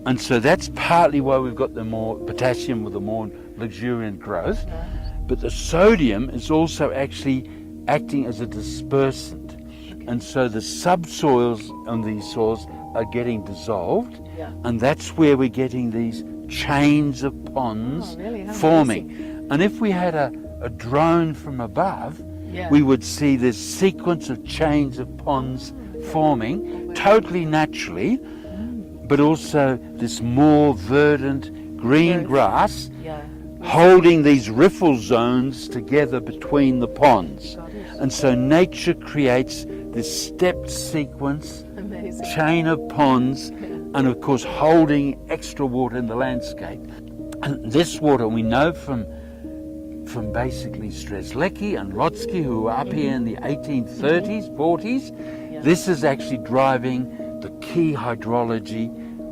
And so that's partly why we've got the more potassium with the more luxuriant growth. But the sodium is also actually acting as a dispersant. And so the subsoils on these soils are getting dissolved, and that's where we're getting these chains of ponds forming. And if we had a drone from above, we would see this sequence of chains of ponds forming totally naturally, but also this more verdant green grass holding these riffle zones together between the ponds. And so nature creates this stepped sequence, chain of ponds, and of course holding extra water in the landscape. And this water we know from basically Strzelecki and Lotsky, who were up here in the 1830s, 40s. This is actually driving the key hydrology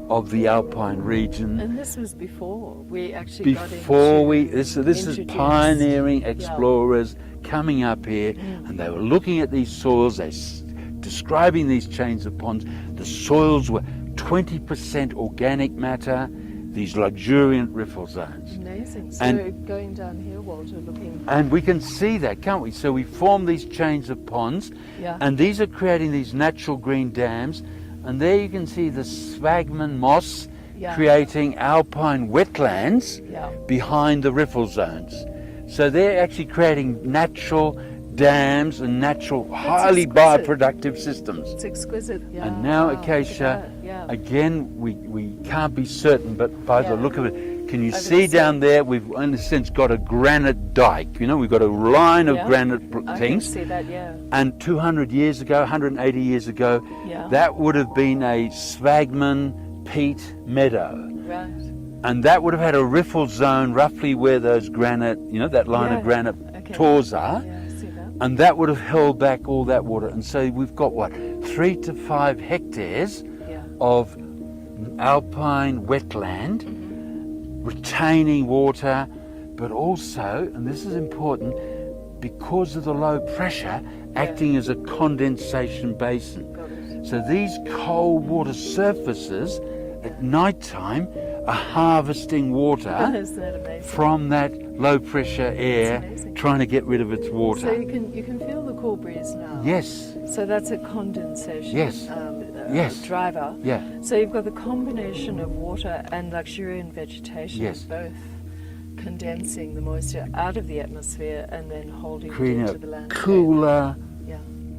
of the alpine region. And this was before we actually This is pioneering explorers coming up here, and they were looking at these soils, describing these chains of ponds. The soils were 20% organic matter, these luxuriant riffle zones. Amazing. So And- going down here, Walter, looking. And we can see that, can't we? So we form these chains of ponds, and these are creating these natural green dams. And there you can see the sphagnum moss creating alpine wetlands behind the riffle zones. So they're actually creating natural dams and natural, highly exquisite. bioproductive systems. It's exquisite. Yeah. And now, Wow, look at Acacia, that, yeah. again, we can't be certain, but by the look of it, can you Over see the down there, we've in a sense got a granite dike, we've got a line of granite I things. can see that, yeah. And 200 years ago, 180 years ago, that would have been a sphagnum peat meadow. Right. And that would have had a riffle zone roughly where those granite, that line of granite tors are. Yeah, I see that. And that would have held back all that water. And so we've got 3 to 5 hectares of alpine wetland retaining water, but also, and this is important, because of the low pressure, acting as a condensation basin. So these cold water surfaces at night time are harvesting water Isn't that amazing? from that low pressure air, amazing. trying to get rid of its So water. you can feel the cool breeze now. Yes, So that's a condensation Yes. Yes. driver. yeah, So you've got the combination of water and luxuriant vegetation, Yes. both condensing the moisture out of the atmosphere and then holding it creating into a the landscape. cooler, Yeah.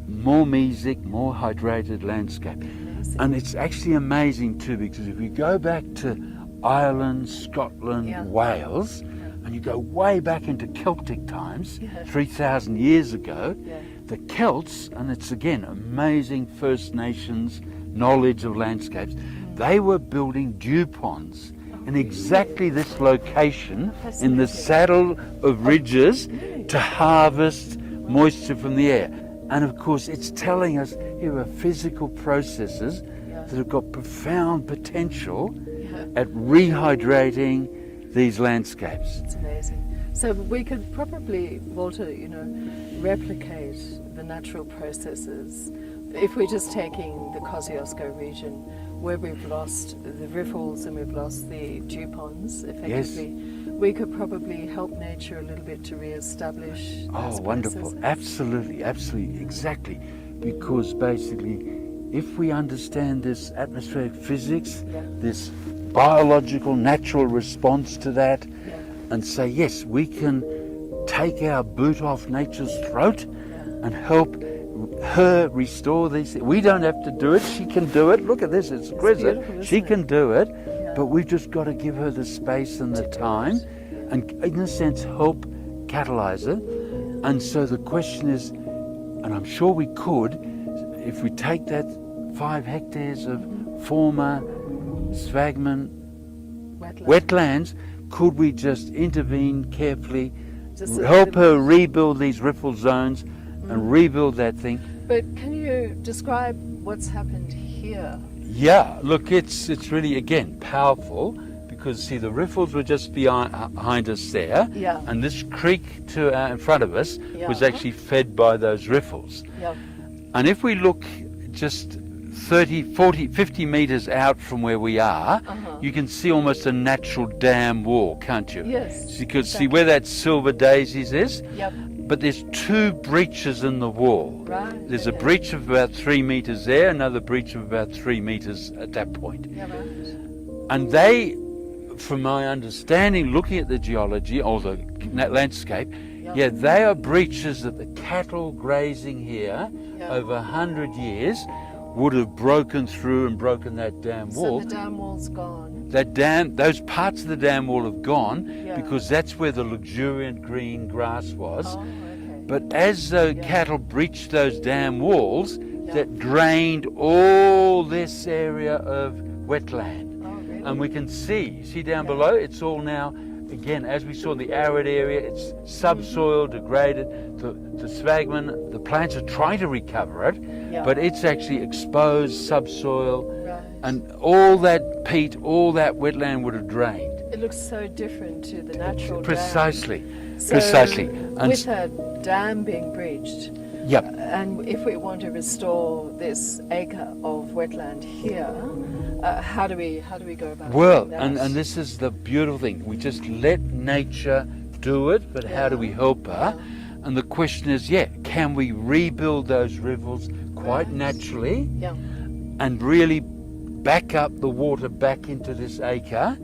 more mesic, more hydrated landscape. Amazing. And it's actually amazing too, because if we go back to Ireland, Scotland, Yeah. Wales, and you go way back into Celtic times, Yeah. 3,000 years ago, Yeah. the Celts, and it's again amazing First Nations knowledge of landscapes, they were building dew ponds in exactly this location in Fascinating. the saddle of ridges to harvest moisture from the air. And of course, it's telling us here are physical processes that have got profound potential at rehydrating these landscapes. It's amazing. So we could probably, Walter, replicate the natural processes if we're just taking the Kosciuszko region where we've lost the riffles and we've lost the dew ponds effectively. We could probably help nature a little bit to re-establish those Oh, wonderful. processes. Absolutely, absolutely, exactly. Because basically, if we understand this atmospheric physics, Yeah. this biological, natural response to that, Yeah. and say, yes, we can take our boot off nature's throat and help her restore these things. We don't have to do it. She can do it. Look at this. It's exquisite. beautiful, She isn't can it? do it. Yeah. But we've just got to give her the space and the time and, in a sense, help catalyze it. And so the question is, and I'm sure we could, if we take that 5 hectares of former Svagman wetlands, could we just intervene carefully, Just a help little her rebuild these riffle zones and rebuild that thing? But can you describe what's happened here? Yeah, look, it's really, again, powerful because, see, the riffles were just behind us there, Yeah. and this creek in front of us was Yeah. actually fed by those riffles. Yeah. And if we look just 30, 40, 50 metres out from where we are, you can see almost a natural dam wall, can't you? Yes, You could see where that silver daisies is, Yep. but there's 2 breaches in the wall. Right. There's a okay. breach of about 3 metres there, another breach of about 3 metres at that point. Yeah, right. And they, from my understanding, looking at the geology or the landscape, yeah, they are breaches that the cattle grazing here over 100 years would have broken through and broken that dam wall. So the dam wall's gone. That dam, those parts of the dam wall have gone Yeah. because that's where the luxuriant green grass was. Oh, okay. But as the cattle breached those dam walls, that drained all this area of wetland. Oh, really? And we can see down below, it's all now, again, as we saw in the arid area, it's subsoil, degraded. The Svagman, the plants are trying to recover it, but it's actually exposed subsoil, Right. and all that peat, all that wetland would have drained. It looks so different to the natural Precisely, dam. So precisely. And with a dam being breached, yep. and if we want to restore this acre of wetland here, how do we go about Well, doing that? and this is the beautiful thing. We just let nature do it, but how do we help her? And the question is, can we rebuild those rivers quite naturally Yeah. and really back up the water back into this acre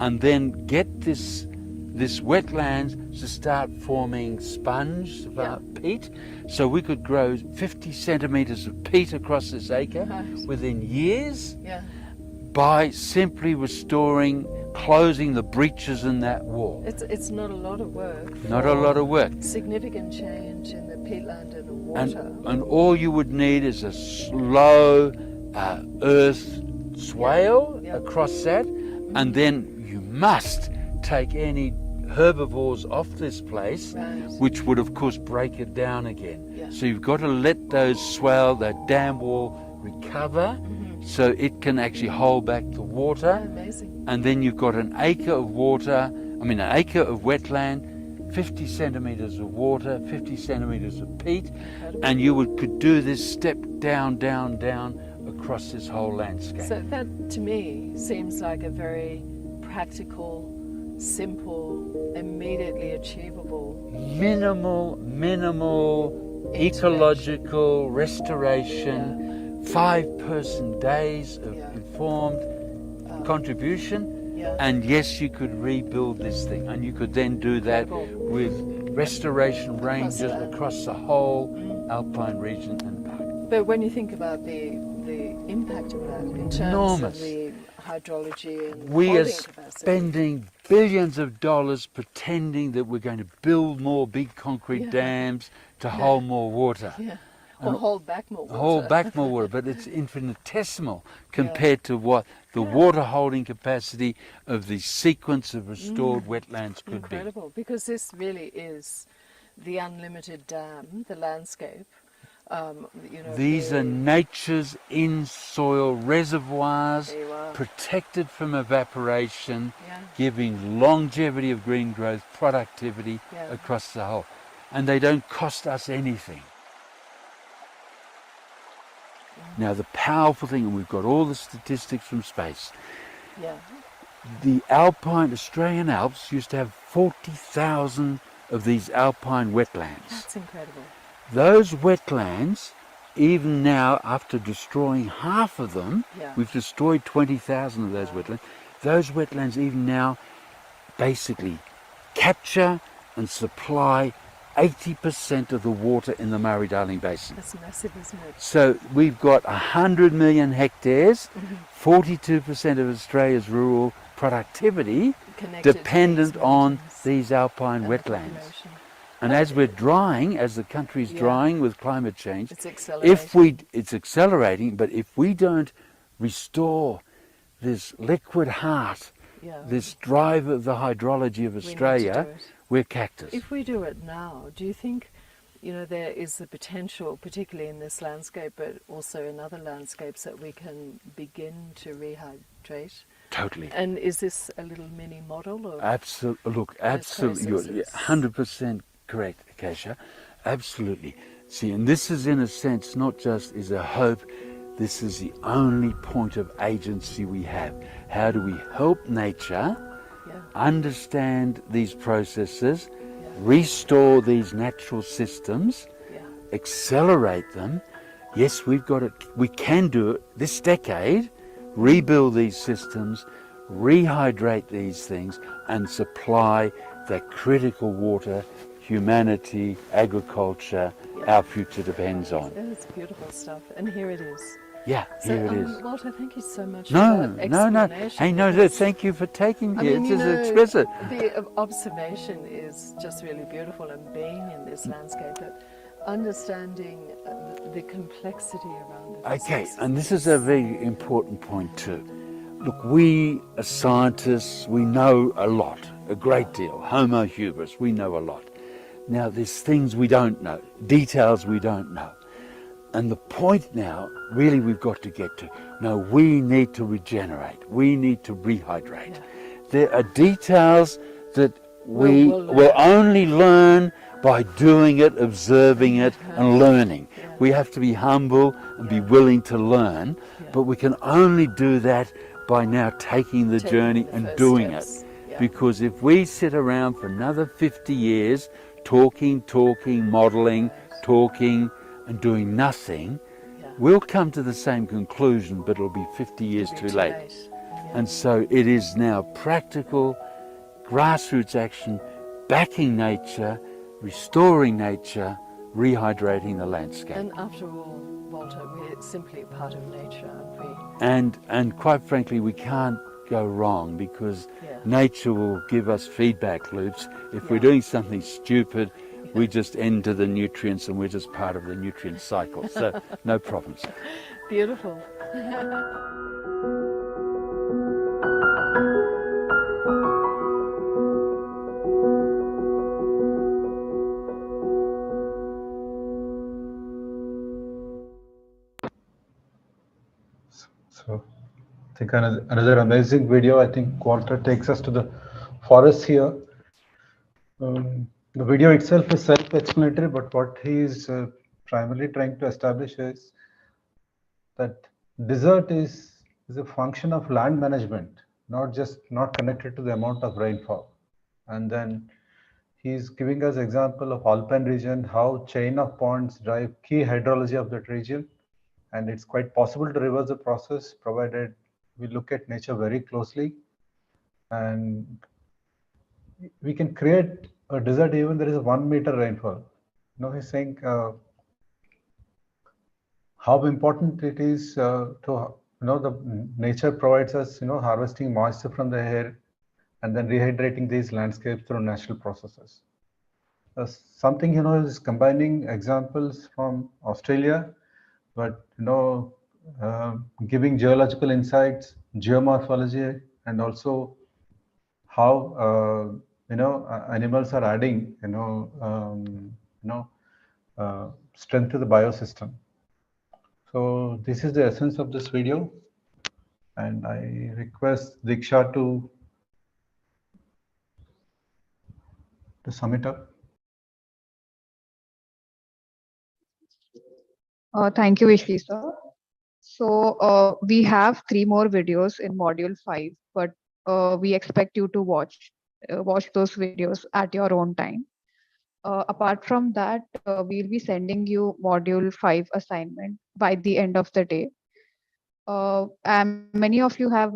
and then get this wetlands to start forming sponge peat, so we could grow 50 centimetres of peat across this acre Right. within years Yeah. by simply restoring, closing the breaches in that wall. It's not a lot of work. Not a lot of work. Significant change in the peatland and the water. And all you would need is a slow earth swale across that, and then you must take any herbivores off this place, Right. which would of course break it down again. Yeah. So you've got to let those swale, that dam wall recover, so it can actually hold back the water, Amazing. and then you've got an acre of an acre of wetland, 50 centimetres of water, 50 centimetres of peat, and you could do this step down, across this whole landscape. So that to me seems like a very practical, simple, immediately achievable. Minimal ecological restoration, 5-person days of informed contribution. Yeah. And yes, you could rebuild this thing, and you could then do that with restoration ranges across the whole Alpine region and park. But when you think about the impact of that in terms Enormous. of the hydrology and We are holding capacity. spending billions of dollars pretending that we're going to build more big concrete dams to hold more water. Yeah. Or hold back more water. Hold back more water, but it's infinitesimal compared to what the water holding capacity of the sequence of restored wetlands could Incredible, because this really is the unlimited dam, the landscape. These are nature's in-soil reservoirs, There you are. protected from evaporation, giving longevity of green growth, productivity across the whole. And they don't cost us anything. Now the powerful thing, and we've got all the statistics from space, the Australian Alps used to have 40,000 of these alpine wetlands. That's incredible. Those wetlands, even now, after destroying half of them, we've destroyed 20,000 of those wetlands. Those wetlands even now basically capture and supply 80% of the water in the Murray-Darling Basin. That's massive, isn't it? So we've got 100 million hectares, 42% of Australia's rural productivity Connected dependent to these on mountains these alpine and the wetlands. population. And as we're drying, as the country's drying with climate change, It's accelerating. it's accelerating, but if we don't restore this liquid heart, this drive of the hydrology of We need to Australia, do it. we're cactus. If we do it now, do you think, there is the potential, particularly in this landscape, but also in other landscapes, that we can begin to rehydrate? Totally. And is this a little mini model? Or Absolutely. Look, absolutely. You're 100% correct, Acacia. Absolutely. See, and this is in a sense not just is a hope, this is the only point of agency we have. How do we help nature understand these processes, restore these natural systems, accelerate them? Yes, we can do it this decade, rebuild these systems, rehydrate these things, and supply that critical water humanity, agriculture, our future depends on. It's beautiful stuff, and here it is. Yeah, here it is. Walter, thank you so much No. for that explanation. Hey, no, thank you for taking me. It's just exquisite. The observation is just really beautiful, and being in this landscape, but understanding the complexity around it. Okay, and this is a very important point too. Look, we as scientists, we know a lot, a great deal. Homo hubris, we know a lot. Now, there's things we don't know, details we don't know. And the point now, really we've got to get to, no, we need to regenerate, we need to rehydrate. There are details that we will only learn by doing it, observing it, and learning. We have to be humble and be willing to learn, but we can only do that by now taking the journey and doing it. Because if we sit around for another 50 years, talking, modelling, talking, and doing nothing, we'll come to the same conclusion, but it'll be 50 years too late. And so it is now practical, grassroots action, backing nature, restoring nature, rehydrating the landscape. And after all, Walter, we're simply part of nature, aren't we? And quite frankly, we can't go wrong, because nature will give us feedback loops. If we're doing something stupid, we just enter the nutrients, and we're just part of the nutrient cycle. So no problems. Beautiful. So I think another amazing video. I think Walter takes us to the forest here. The video itself is self-explanatory, but what he is primarily trying to establish is that desert is a function of land management. not connected to the amount of rainfall. And then he's giving us example of Alpine region, how chain of ponds drive key hydrology of that region. And it's quite possible to reverse the process provided we look at nature very closely. And we can create a desert even there is a 1 meter rainfall. He's saying how important it is to the nature provides us harvesting moisture from the air and then rehydrating these landscapes through natural processes. Something is combining examples from Australia, but giving geological insights, geomorphology, and also how animals are adding strength to the biosystem. So this is the essence of this video, and I request Diksha to sum it up. Thank you, Vishli sir. So we have 3 more videos in module 5, but we expect you to watch those videos at your own time. Apart from that, we'll be sending you module 5 assignment by the end of the day. And many of you have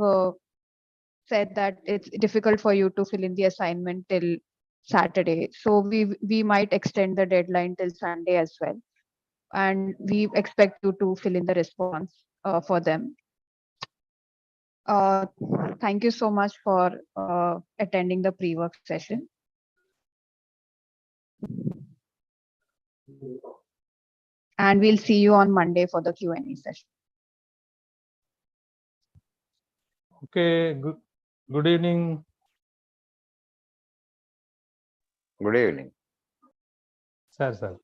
said that it's difficult for you to fill in the assignment till Saturday. So we might extend the deadline till Sunday as well. And we expect you to fill in the response for them. Thank you so much for attending the pre-work session. And we'll see you on Monday for the Q&A session. Okay, good evening. Good evening. Sir.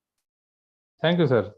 Thank you, sir.